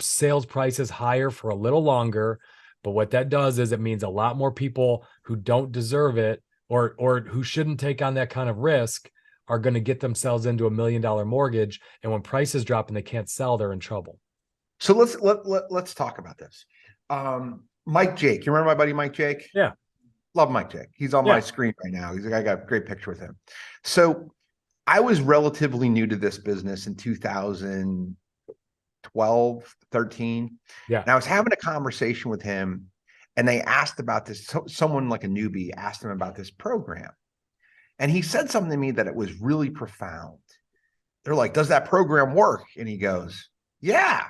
sales prices higher for a little longer. But what that does is it means a lot more people who don't deserve it or who shouldn't take on that kind of risk are going to get themselves into $1 million mortgage. And when prices drop and they can't sell, they're in trouble. So let's talk about this. Mike Jake, you remember my buddy Mike Jake? Yeah. Love Mike Jake. He's on my screen right now. I got a great picture with him. So I was relatively new to this business in 2012, 13. Yeah. And I was having a conversation with him, And they asked about this. Someone like a newbie asked him about this program. And he said something to me that it was really profound. They're like, does that program work? And he goes, yeah,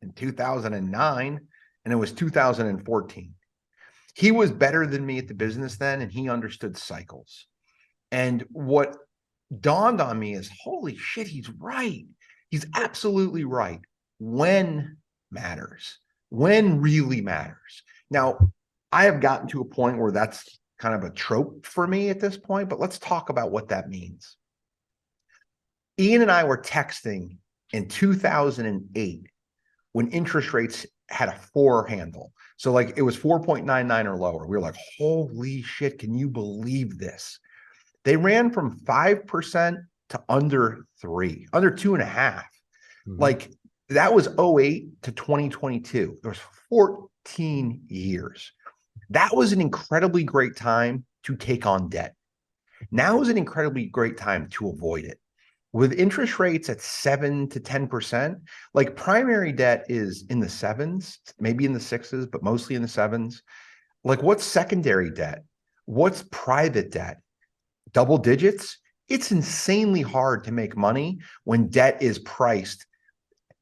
in 2009. And it was 2014. He was better than me at the business then, and he understood cycles. And what dawned on me is, holy shit, he's right. He's absolutely right. When matters, when really matters. Now, I have gotten to a point where that's kind of a trope for me at this point, but let's talk about what that means. Ian and I were texting in 2008 when interest rates had a 4 handle. So like it was 4.99 or lower. We were like, holy shit, can you believe this? They ran from 5% to under 3, under 2.5. Mm-hmm. Like that was 08 to 2022. There was 14 years. That was an incredibly great time to take on debt. Now is an incredibly great time to avoid it. With interest rates at 7 to 10%, like primary debt is in the 7s, maybe in the 6s, but mostly in the 7s. Like what's secondary debt? What's private debt? Double digits? It's insanely hard to make money when debt is priced.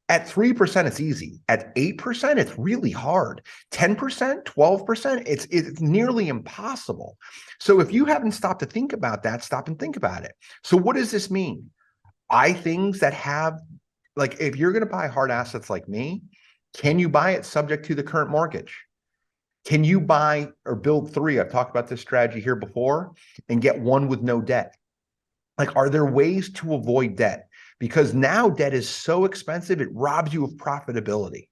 At 3%, it's easy. At 8%, it's really hard. 10%, 12%, it's nearly impossible. So if you haven't stopped to think about that, stop and think about it. So what does this mean? Buy things that have, like if you're going to buy hard assets like me, can you buy it subject to the current mortgage? Can you buy or build 3? I've talked about this strategy here before and get 1 with no debt. Like, are there ways to avoid debt? Because now debt is so expensive, it robs you of profitability.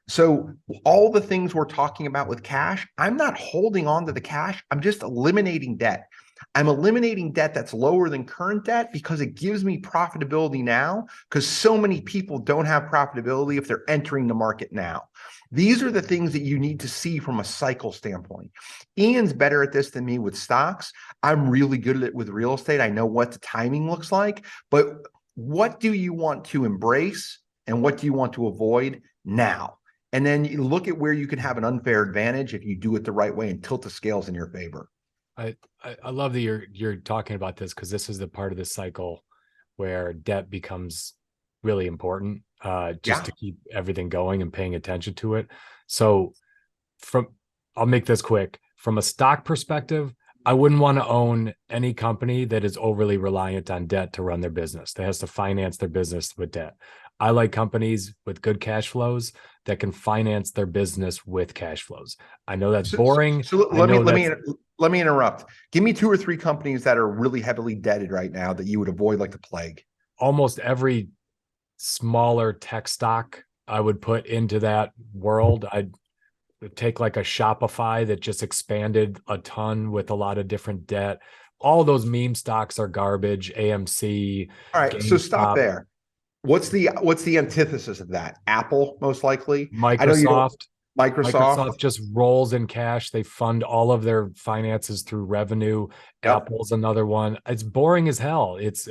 So all the things we're talking about with cash, I'm not holding on to the cash. I'm just eliminating debt. I'm eliminating debt that's lower than current debt because it gives me profitability now, because so many people don't have profitability if they're entering the market now. These are the things that you need to see from a cycle standpoint. Ian's better at this than me with stocks. I'm really good at it with real estate. I know what the timing looks like, but what do you want to embrace and what do you want to avoid now? And then you look at where you can have an unfair advantage if you do it the right way and tilt the scales in your favor. I love that you're talking about this, because this is the part of the cycle where debt becomes really important, to keep everything going and paying attention to it. So I'll make this quick. From a stock perspective, I wouldn't want to own any company that is overly reliant on debt to run their business, that has to finance their business with debt. I like companies with good cash flows that can finance their business with cash flows. I know that's boring. So let me interrupt. Give me 2 or 3 companies that are really heavily debted right now that you would avoid like the plague. Almost every smaller tech stock I would put into that world. I'd take like a Shopify that just expanded a ton with a lot of different debt. All those meme stocks are garbage. AMC. All right, GameStop. So stop there. What's the antithesis of that? Apple, most likely. Microsoft. Microsoft just rolls in cash. They fund all of their finances through revenue. Yep. Apple's another one. It's boring as hell. It's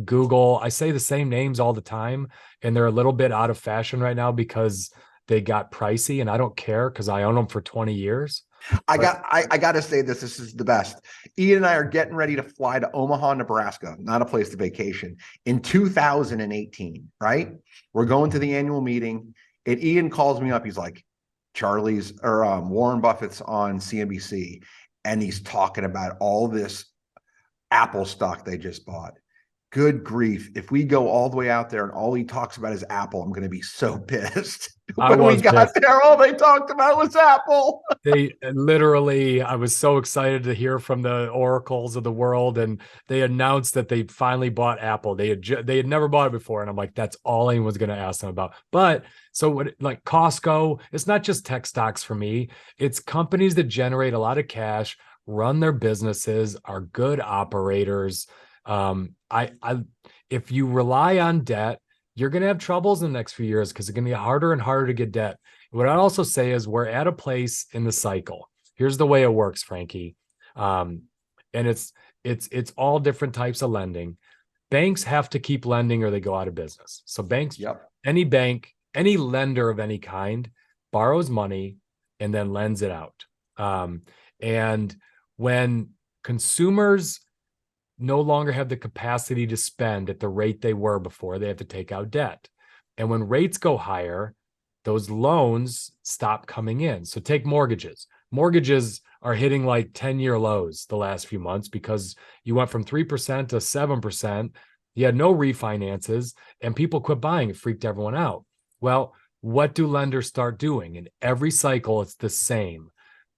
Google. I say the same names all the time, and they're a little bit out of fashion right now because they got pricey, and I don't care because I own them for 20 years. I got to say this is the best. Ian and I are getting ready to fly to Omaha, Nebraska, not a place to vacation, in 2018, right? We're going to the annual meeting, and Ian calls me up. He's like, Warren Buffett's on CNBC, and he's talking about all this Apple stock they just bought. Good grief. If we go all the way out there and all he talks about is Apple, I'm going to be so pissed. When we got there, all they talked about was Apple. I was so excited to hear from the oracles of the world, and they announced that they finally bought Apple. They had never bought it before. And I'm like, that's all anyone's going to ask them about. But so like Costco, it's not just tech stocks for me. It's companies that generate a lot of cash, run their businesses, are good operators. If you rely on debt, you're going to have troubles in the next few years because it's going to get harder and harder to get debt. What I'd also say is we're at a place in the cycle. Here's the way it works, Frankie. And it's all different types of lending. Banks have to keep lending or they go out of business. So banks, any bank, any lender of any kind borrows money and then lends it out. And when consumers no longer have the capacity to spend at the rate they were before, they have to take out debt. And when rates go higher, those loans stop coming in. So take mortgages. Mortgages are hitting like 10-year lows the last few months because you went from 3% to 7%. You had no refinances and people quit buying. It freaked everyone out. Well, what do lenders start doing? In every cycle, it's the same.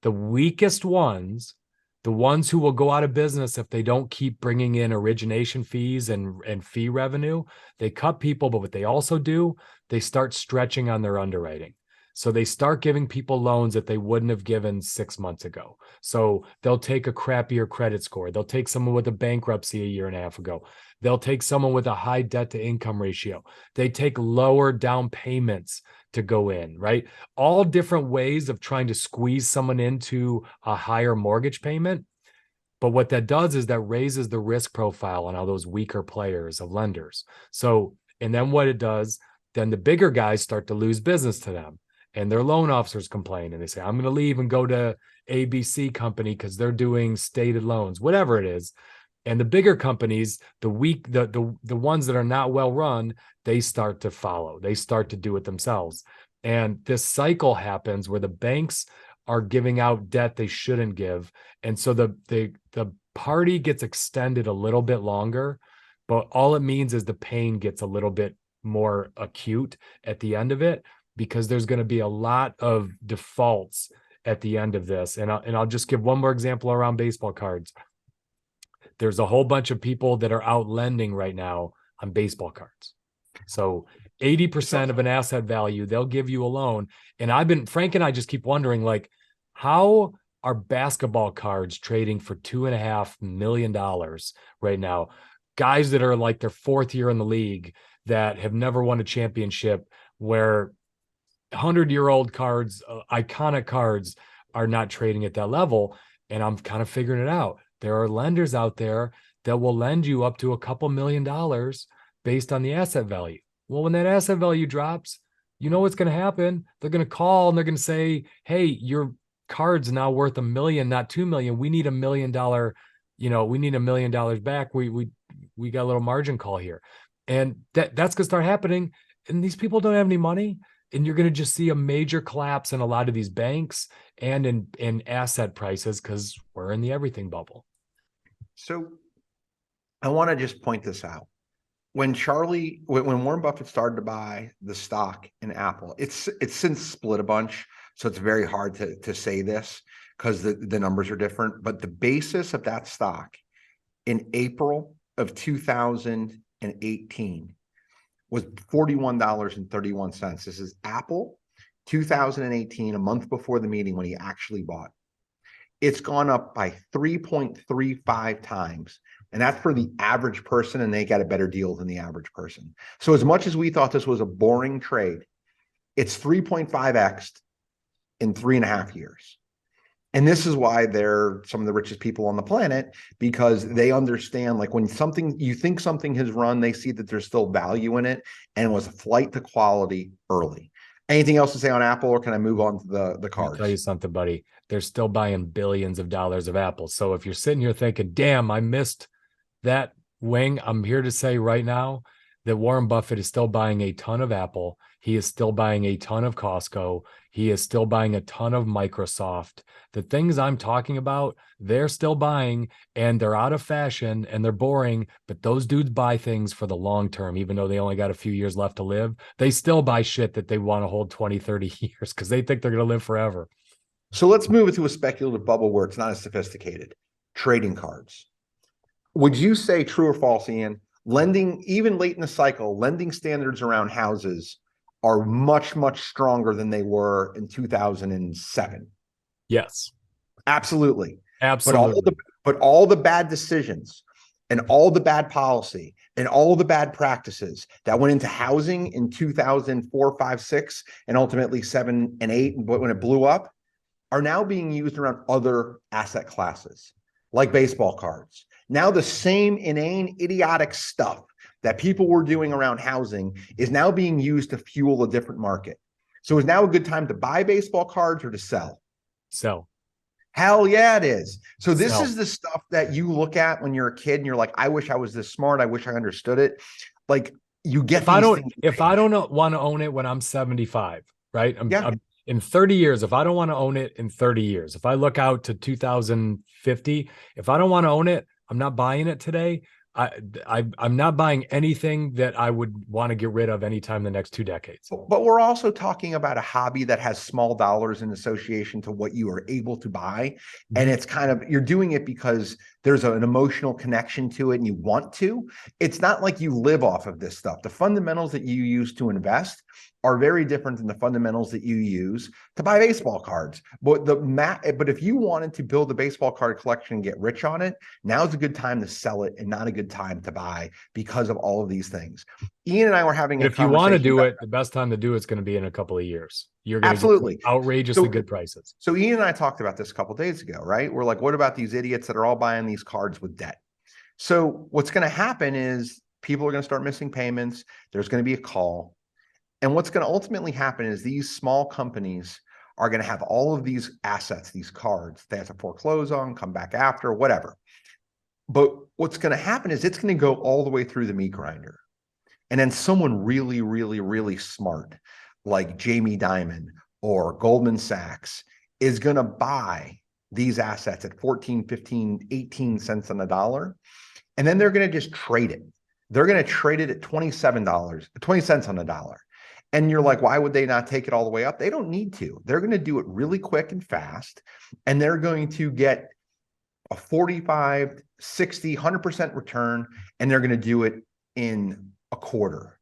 The weakest ones, the ones who will go out of business if they don't keep bringing in origination fees and fee revenue, they cut people, but what they also do, they start stretching on their underwriting. So they start giving people loans that they wouldn't have given 6 months ago. So they'll take a crappier credit score. They'll take someone with a bankruptcy a year and a half ago. They'll take someone with a high debt to income ratio. They take lower down payments to go in, right? All different ways of trying to squeeze someone into a higher mortgage payment. But what that does is that raises the risk profile on all those weaker players of lenders. So, and then what it does, then the bigger guys start to lose business to them. And their loan officers complain and they say, I'm going to leave and go to ABC company because they're doing stated loans, whatever it is. And the bigger companies, the weak, the ones that are not well run, they start to follow. They start to do it themselves. And this cycle happens where the banks are giving out debt they shouldn't give. And so the party gets extended a little bit longer, but all it means is the pain gets a little bit more acute at the end of it, because there's going to be a lot of defaults at the end of this. And I'll just give one more example around baseball cards. There's a whole bunch of people that are out lending right now on baseball cards. So 80% of an asset value, they'll give you a loan. And Frank and I just keep wondering, like, how are basketball cards trading for $2.5 million right now? Guys that are like their fourth year in the league that have never won a championship, where 100-year-old cards, iconic cards, are not trading at that level. And I'm kind of figuring it out. There are lenders out there that will lend you up to a couple $1 million based on the asset value. Well, when that asset value drops, you know what's going to happen. They're going to call and they're going to say, hey, your card's now worth $1 million, not $2 million. We need $1 million, we need $1 million back. We got a little margin call here. And that's going to start happening. And these people don't have any money. And you're going to just see a major collapse in a lot of these banks and in asset prices, because we're in the everything bubble. So I want to just point this out. When Warren Buffett started to buy the stock in Apple, it's since split a bunch. So it's very hard to say this because the numbers are different. But the basis of that stock in April of 2018 was $41.31. This is Apple 2018, a month before the meeting when he actually bought. It's gone up by 3.35 times. And that's for the average person, and they got a better deal than the average person. So as much as we thought this was a boring trade, it's 3.5x in 3.5 years. And this is why they're some of the richest people on the planet, because they understand, like, when you think something has run, they see that there's still value in it, and it was a flight to quality early. Anything else to say on Apple, or can I move on to the cards? I'll tell you something, buddy. They're still buying billions of dollars of Apple. So if you're sitting here thinking, damn, I missed that wing, I'm here to say right now that Warren Buffett is still buying a ton of Apple. He is still buying a ton of Costco. He is still buying a ton of Microsoft. The things I'm talking about, they're still buying, and they're out of fashion and they're boring, but those dudes buy things for the long term. Even though they only got a few years left to live, they still buy shit that they want to hold 20, 30 years because they think they're going to live forever. So let's move it to a speculative bubble where it's not as sophisticated. Trading cards. Would you say, true or false, Ian, lending, even late in the cycle, lending standards around houses are much, much stronger than they were in 2007? Yes. Absolutely. Absolutely. But all the bad decisions and all the bad policy and all the bad practices that went into housing in 2004, 5, 6, and ultimately 7 and 8, when it blew up, are now being used around other asset classes, like baseball cards. Now the same inane, idiotic stuff that people were doing around housing is now being used to fuel a different market. So is now a good time to buy baseball cards or to sell? So Hell yeah, it is. So this Sell. is the stuff that you look at when you're a kid and you're like, I wish I was this smart. I wish I understood it. Like you get if I these don't, things. if I don't want to own it when I'm 75, right? Yeah. I'm in 30 years. If I don't want to own it in 30 years, if I look out to 2050, if I don't want to own it, I'm not buying it today. I'm not buying anything that I would want to get rid of anytime in the next 2 decades. But we're also talking about a hobby that has small dollars in association to what you are able to buy. And it's kind of, you're doing it because there's an emotional connection to it and you want to. It's not like you live off of this stuff. The fundamentals that you use to invest are very different than the fundamentals that you use to buy baseball cards. But but if you wanted to build a baseball card collection and get rich on it, now's a good time to sell it and not a good time to buy because of all of these things. Ian and I were having If you want to do it, the best time to do it's going to be in a couple of years. You're going absolutely to get outrageously good prices. So Ian and I talked about this a couple of days ago, right? We're like, what about these idiots that are all buying these cards with debt? So what's going to happen is people are going to start missing payments. There's going to be a call. And what's going to ultimately happen is these small companies are going to have all of these assets, these cards they have to foreclose on, come back after, whatever. But what's going to happen is it's going to go all the way through the meat grinder. And then someone really, really, really smart, like Jamie Dimon or Goldman Sachs, is going to buy these assets at 14, 15, 18 cents on the dollar. And then they're going to just trade it. They're going to trade it at $27, 20 cents on the dollar. And you're like, why would they not take it all the way up? They don't need to. They're going to do it really quick and fast. And they're going to get a 45, 60, 100% return. And they're going to do it in a quarter.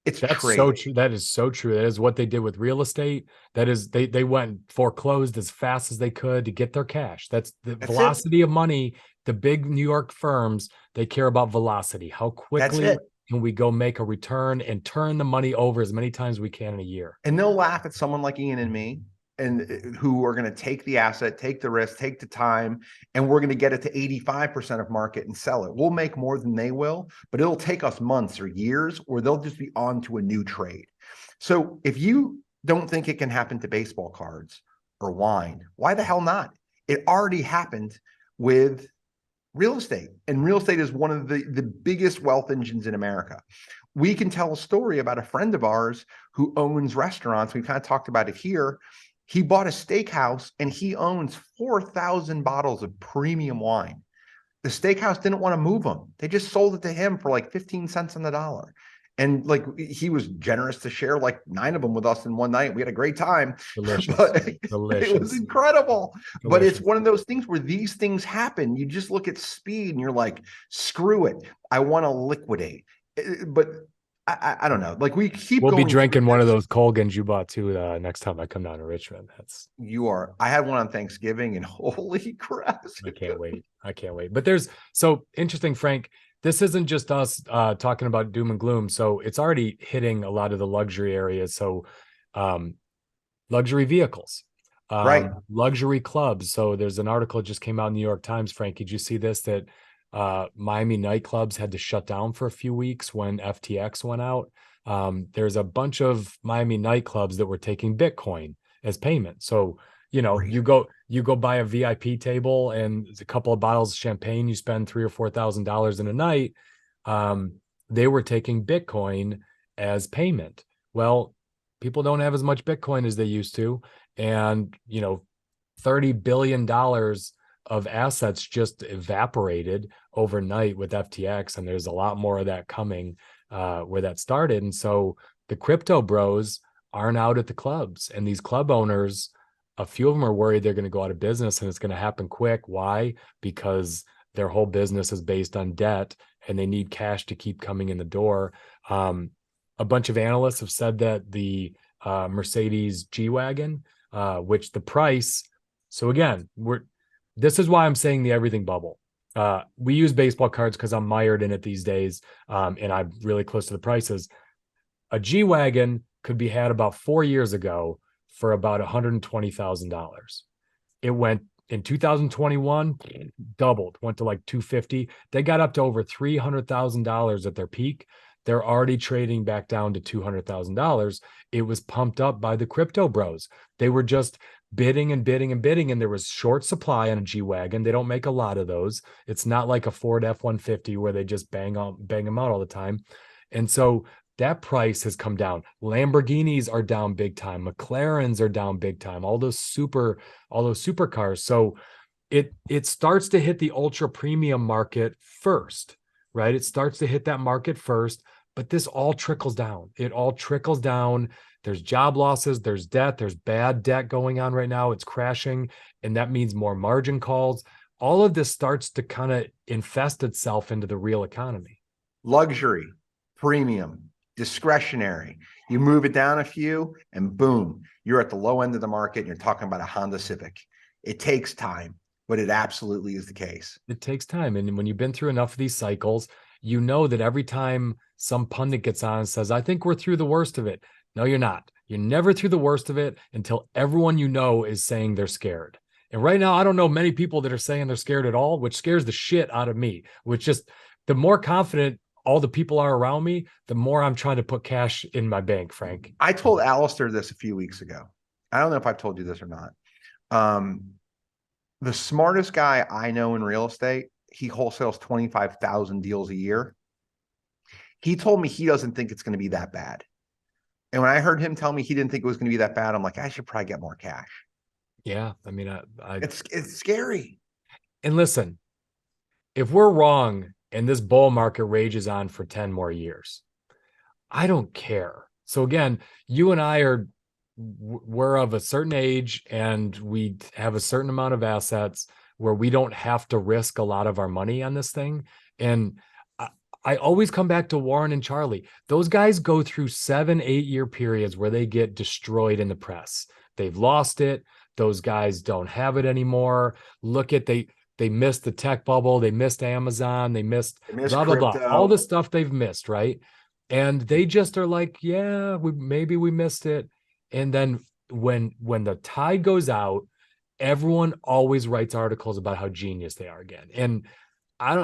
That's so true. That is so true. That is what they did with real estate. That is, they went foreclosed as fast as they could to get their cash. That's the velocity of money. The big New York firms, they care about velocity. How quickly can we go make a return and turn the money over as many times as we can in a year? And they'll laugh at someone like Ian and me, and who are going to take the asset, take the risk, take the time, and we're going to get it to 85% of market and sell it. We'll make more than they will, but it'll take us months or years, or they'll just be on to a new trade. So if you don't think it can happen to baseball cards or wine, why the hell not? It already happened with real estate, and real estate is one of the biggest wealth engines in America. We can tell a story about a friend of ours who owns restaurants. We kind of talked about it here. He bought a steakhouse and he owns 4,000 bottles of premium wine. The steakhouse didn't want to move them. They just sold it to him for like 15 cents on the dollar. And like, he was generous to share like 9 of them with us in one night. We had a great time. Delicious. Delicious. It was incredible. Delicious. But it's one of those things where these things happen. You just look at speed and you're like, screw it. I want to liquidate. But I don't know. Like we'll be drinking one of those Colgans you bought too next time I come down to Richmond. I had one on Thanksgiving and holy crap. I can't wait. But there's so interesting, Frank. This isn't just us talking about doom and gloom. So it's already hitting a lot of the luxury areas. So luxury vehicles, right? Luxury clubs. So there's an article that just came out in the New York Times. Frank, did you see this? That Miami nightclubs had to shut down for a few weeks when FTX went out. There's a bunch of Miami nightclubs that were taking Bitcoin as payment. So, you know, you go buy a VIP table and a couple of bottles of champagne, you spend $3,000 or $4,000 in a night. They were taking Bitcoin as payment. Well, people don't have as much Bitcoin as they used to. And, you know, $30 billion of assets just evaporated overnight with FTX. And there's a lot more of that coming where that started. And so the crypto bros aren't out at the clubs, and these club owners, a few of them are worried they're going to go out of business and it's going to happen quick. Why? Because their whole business is based on debt and they need cash to keep coming in the door. A bunch of analysts have said that the Mercedes G-Wagon, which the price, so again, this is why I'm saying the everything bubble. We use baseball cards because I'm mired in it these days, and I'm really close to the prices. A G-Wagon could be had about 4 years ago for about $120,000. It went in 2021, doubled, went to like $250. They got up to over $300,000 at their peak. They're already trading back down to $200,000. It was pumped up by the crypto bros. They were just bidding and bidding and bidding, and there was short supply on a G-Wagon. They don't make a lot of those. It's not like a Ford F-150 where they just bang them out all the time. And so that price has come down. Lamborghinis are down big time. McLarens are down big time. All those supercars. So it starts to hit the ultra premium market first, right? It starts to hit that market first, but this all trickles down. It all trickles down. There's job losses, there's debt, there's bad debt going on right now. It's crashing, and that means more margin calls. All of this starts to kind of infest itself into the real economy. Luxury, premium, discretionary. You move it down a few and boom, you're at the low end of the market and you're talking about a Honda Civic. It takes time, but it absolutely is the case. It takes time. And when you've been through enough of these cycles, you know that every time some pundit gets on and says, I think we're through the worst of it. No, you're not. You're never through the worst of it until everyone you know is saying they're scared. And right now, I don't know many people that are saying they're scared at all, which scares the shit out of me, which just the more confident all the people are around me, the more I'm trying to put cash in my bank, Frank. I told Alistair this a few weeks ago. I don't know if I've told you this or not. The smartest guy I know in real estate, he wholesales 25,000 deals a year. He told me he doesn't think it's going to be that bad. And when I heard him tell me he didn't think it was going to be that bad, I'm like, I should probably get more cash. Yeah. I mean, it's scary. And listen, if we're wrong and this bull market rages on for 10 more years, I don't care. So again, you and I we're of a certain age and we have a certain amount of assets where we don't have to risk a lot of our money on this thing. And I always come back to Warren and Charlie. Those guys go through 7-8 year periods where they get destroyed in the press. They've lost it. Those guys don't have it anymore. Look at they missed the tech bubble. They missed Amazon. They missed blah, blah, blah. All the stuff they've missed, right? And they just are like, yeah, maybe we missed it. And then when the tide goes out, everyone always writes articles about how genius they are again. And I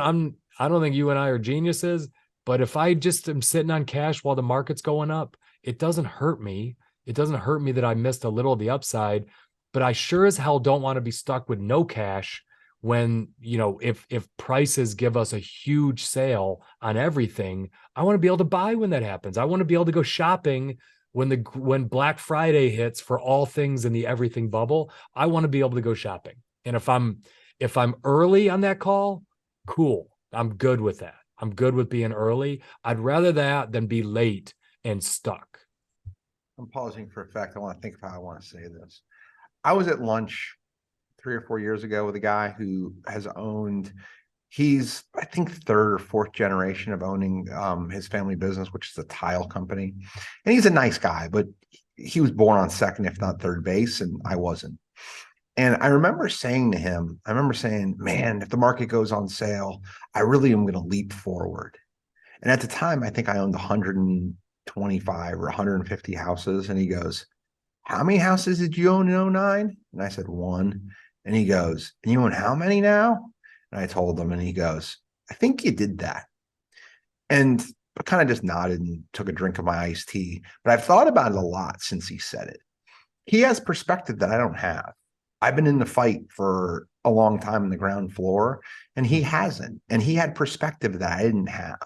don't think you and I are geniuses, but if I just am sitting on cash while the market's going up, it doesn't hurt me. It doesn't hurt me that I missed a little of the upside, but I sure as hell don't want to be stuck with no cash when, if prices give us a huge sale on everything. I want to be able to buy when that happens. I want to be able to go shopping when Black Friday hits for all things in the everything bubble. I want to be able to go shopping. And if I'm early on that call, cool. I'm good with that. I'm good with being early. I'd rather that than be late and stuck. I'm pausing for effect. I want to think of how I want to say this. I was at lunch 3 or 4 years ago with a guy who has owned, he's, I think, 3rd or 4th generation of owning his family business, which is a tile company. And he's a nice guy, but he was born on 2nd, if not 3rd base, and I wasn't. And I remember saying to him, man, if the market goes on sale, I really am going to leap forward. And at the time, I think I owned 125 or 150 houses. And he goes, how many houses did you own in 2009? And I said, 1. And he goes, and you own how many now? And I told him, and he goes, I think you did that. And I kind of just nodded and took a drink of my iced tea. But I've thought about it a lot since he said it. He has perspective that I don't have. I've been in the fight for a long time in the ground floor, and he hasn't. And he had perspective that I didn't have.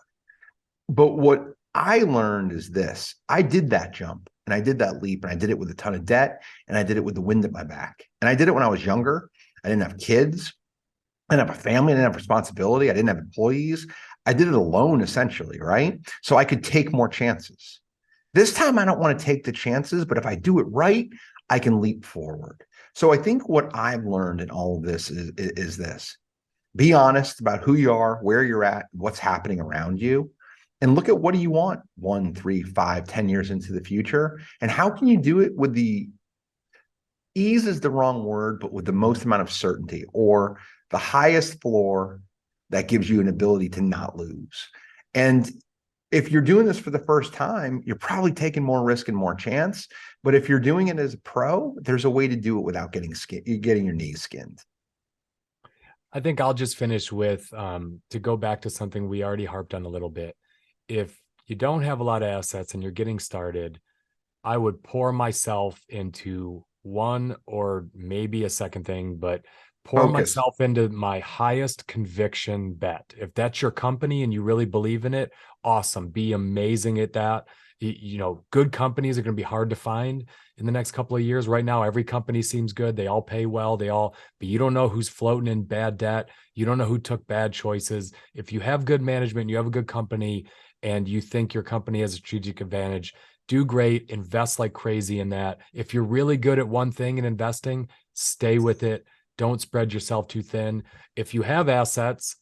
But what I learned is this. I did that jump, and I did that leap, and I did it with a ton of debt, and I did it with the wind at my back. And I did it when I was younger. I didn't have kids. I didn't have a family. I didn't have responsibility. I didn't have employees. I did it alone, essentially, right? So I could take more chances. This time, I don't want to take the chances, but if I do it right, I can leap forward. So I think what I've learned in all of this is this. Be honest about who you are, where you're at, what's happening around you, and look at what do you want 1, 3, 5, 10 years into the future, and how can you do it with the ease is the wrong word, but with the most amount of certainty or the highest floor that gives you an ability to not lose. And if you're doing this for the first time, you're probably taking more risk and more chance. But if you're doing it as a pro, there's a way to do it without getting your knees skinned. I think I'll just finish with to go back to something we already harped on a little bit. If you don't have a lot of assets and you're getting started, I would pour myself into one or maybe a second thing, but pour Focus. myself into my highest conviction bet. If that's your company and you really believe in it, awesome. Be amazing at that. Good companies are going to be hard to find in the next couple of years. Right now, every company seems good. They all pay well. But you don't know who's floating in bad debt. You don't know who took bad choices. If you have good management, you have a good company, and you think your company has a strategic advantage, do great, invest like crazy in that. If you're really good at one thing in investing, stay with it. Don't spread yourself too thin. If you have assets,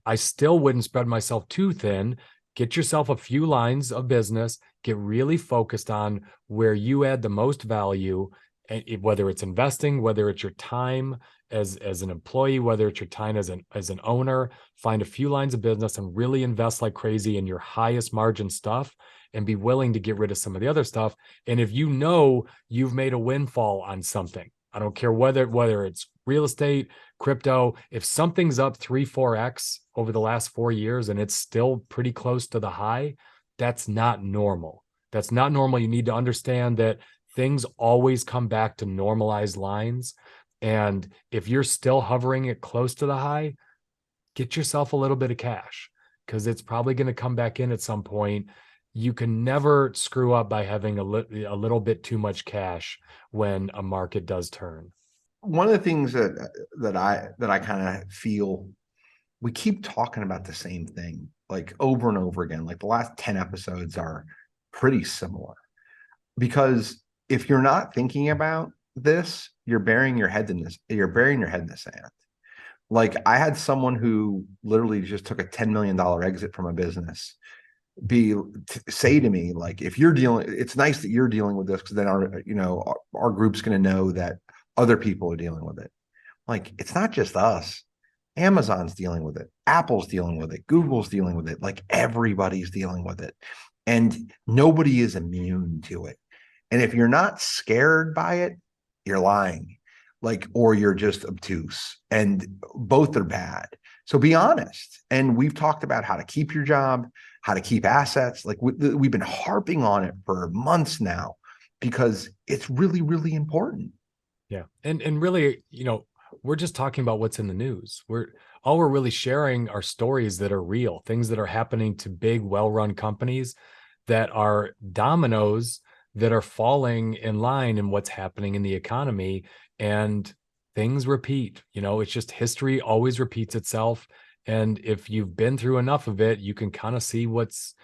I still wouldn't spread myself too thin. Get yourself a few lines of business, get really focused on where you add the most value, whether it's investing, whether it's your time as an employee, whether it's your time as an owner. Find a few lines of business and really invest like crazy in your highest margin stuff, and be willing to get rid of some of the other stuff. And if you know you've made a windfall on something, I don't care whether it's real estate, crypto, if something's up 3-4x over the last 4 years and it's still pretty close to the high, that's not normal. That's not normal. You need to understand that things always come back to normalized lines. And if you're still hovering it close to the high, get yourself a little bit of cash, because it's probably going to come back in at some point. You can never screw up by having a little bit too much cash when a market does turn. One of the things that I kind of feel, we keep talking about the same thing like over and over again. Like the last 10 episodes are pretty similar, because if you're not thinking about this, you're burying your head in the sand. Like I had someone who literally just took a $10 million exit from a business say to me, like, if you're dealing, it's nice that you're dealing with this, because then our group's going to know that other people are dealing with it. Like, it's not just us. Amazon's dealing with it. Apple's dealing with it. Google's dealing with it. Like, everybody's dealing with it, and nobody is immune to it. And if you're not scared by it, you're lying, or you're just obtuse, and both are bad. So be honest. And we've talked about how to keep your job, how to keep assets. Like we've been harping on it for months now, because it's really, really important. Yeah. And really, we're just talking about what's in the news. We're really sharing are stories that are real, things that are happening to big, well-run companies that are dominoes that are falling in line in what's happening in the economy, and things repeat. It's just history always repeats itself. And if you've been through enough of it, you can kind of see what's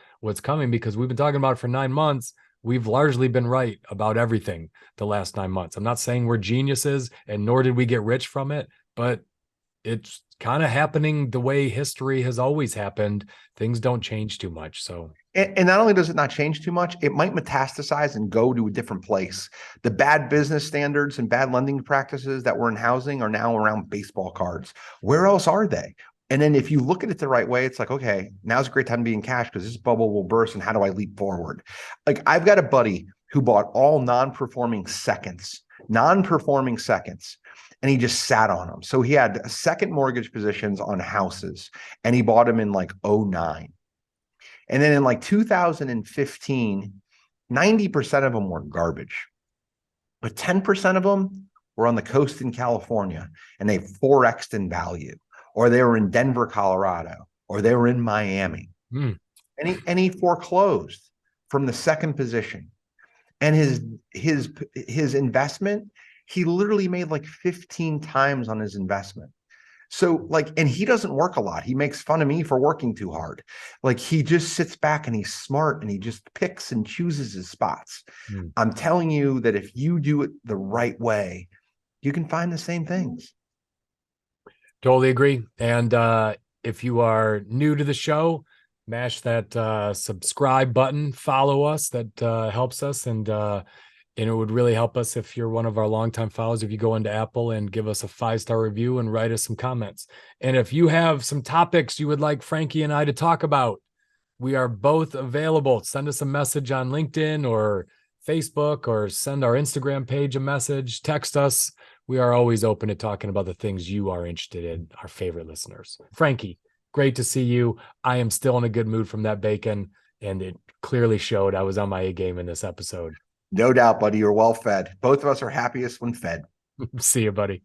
coming, because we've been talking about it for 9 months. We've largely been right about everything the last 9 months. I'm not saying we're geniuses, and nor did we get rich from it, but it's kind of happening the way history has always happened. Things don't change too much. So, and not only does it not change too much, it might metastasize and go to a different place. The bad business standards and bad lending practices that were in housing are now around baseball cards. Where else are they? And then if you look at it the right way, it's like, okay, now's a great time to be in cash, because this bubble will burst. And how do I leap forward? Like, I've got a buddy who bought all non-performing seconds, and he just sat on them. So he had second mortgage positions on houses, and he bought them in like 2009. And then in like 2015, 90% of them were garbage, but 10% of them were on the coast in California, and they 4x'd in value, or they were in Denver, Colorado, or they were in Miami. And he foreclosed from the second position. And his investment, he literally made like 15 times on his investment. So and he doesn't work a lot. He makes fun of me for working too hard. Like, he just sits back and he's smart, and he just picks and chooses his spots. I'm telling you that if you do it the right way, you can find the same things. Totally agree. And if you are new to the show, mash that subscribe button, follow us. That helps us. And it would really help us if you're one of our longtime followers, if you go into Apple and give us a 5-star review and write us some comments. And if you have some topics you would like Frankie and I to talk about, we are both available. Send us a message on LinkedIn or Facebook, or send our Instagram page a message, text us. We are always open to talking about the things you are interested in, our favorite listeners. Frankie, great to see you. I am still in a good mood from that bacon, and it clearly showed. I was on my A game in this episode. No doubt, buddy. You're well fed. Both of us are happiest when fed. See you, buddy.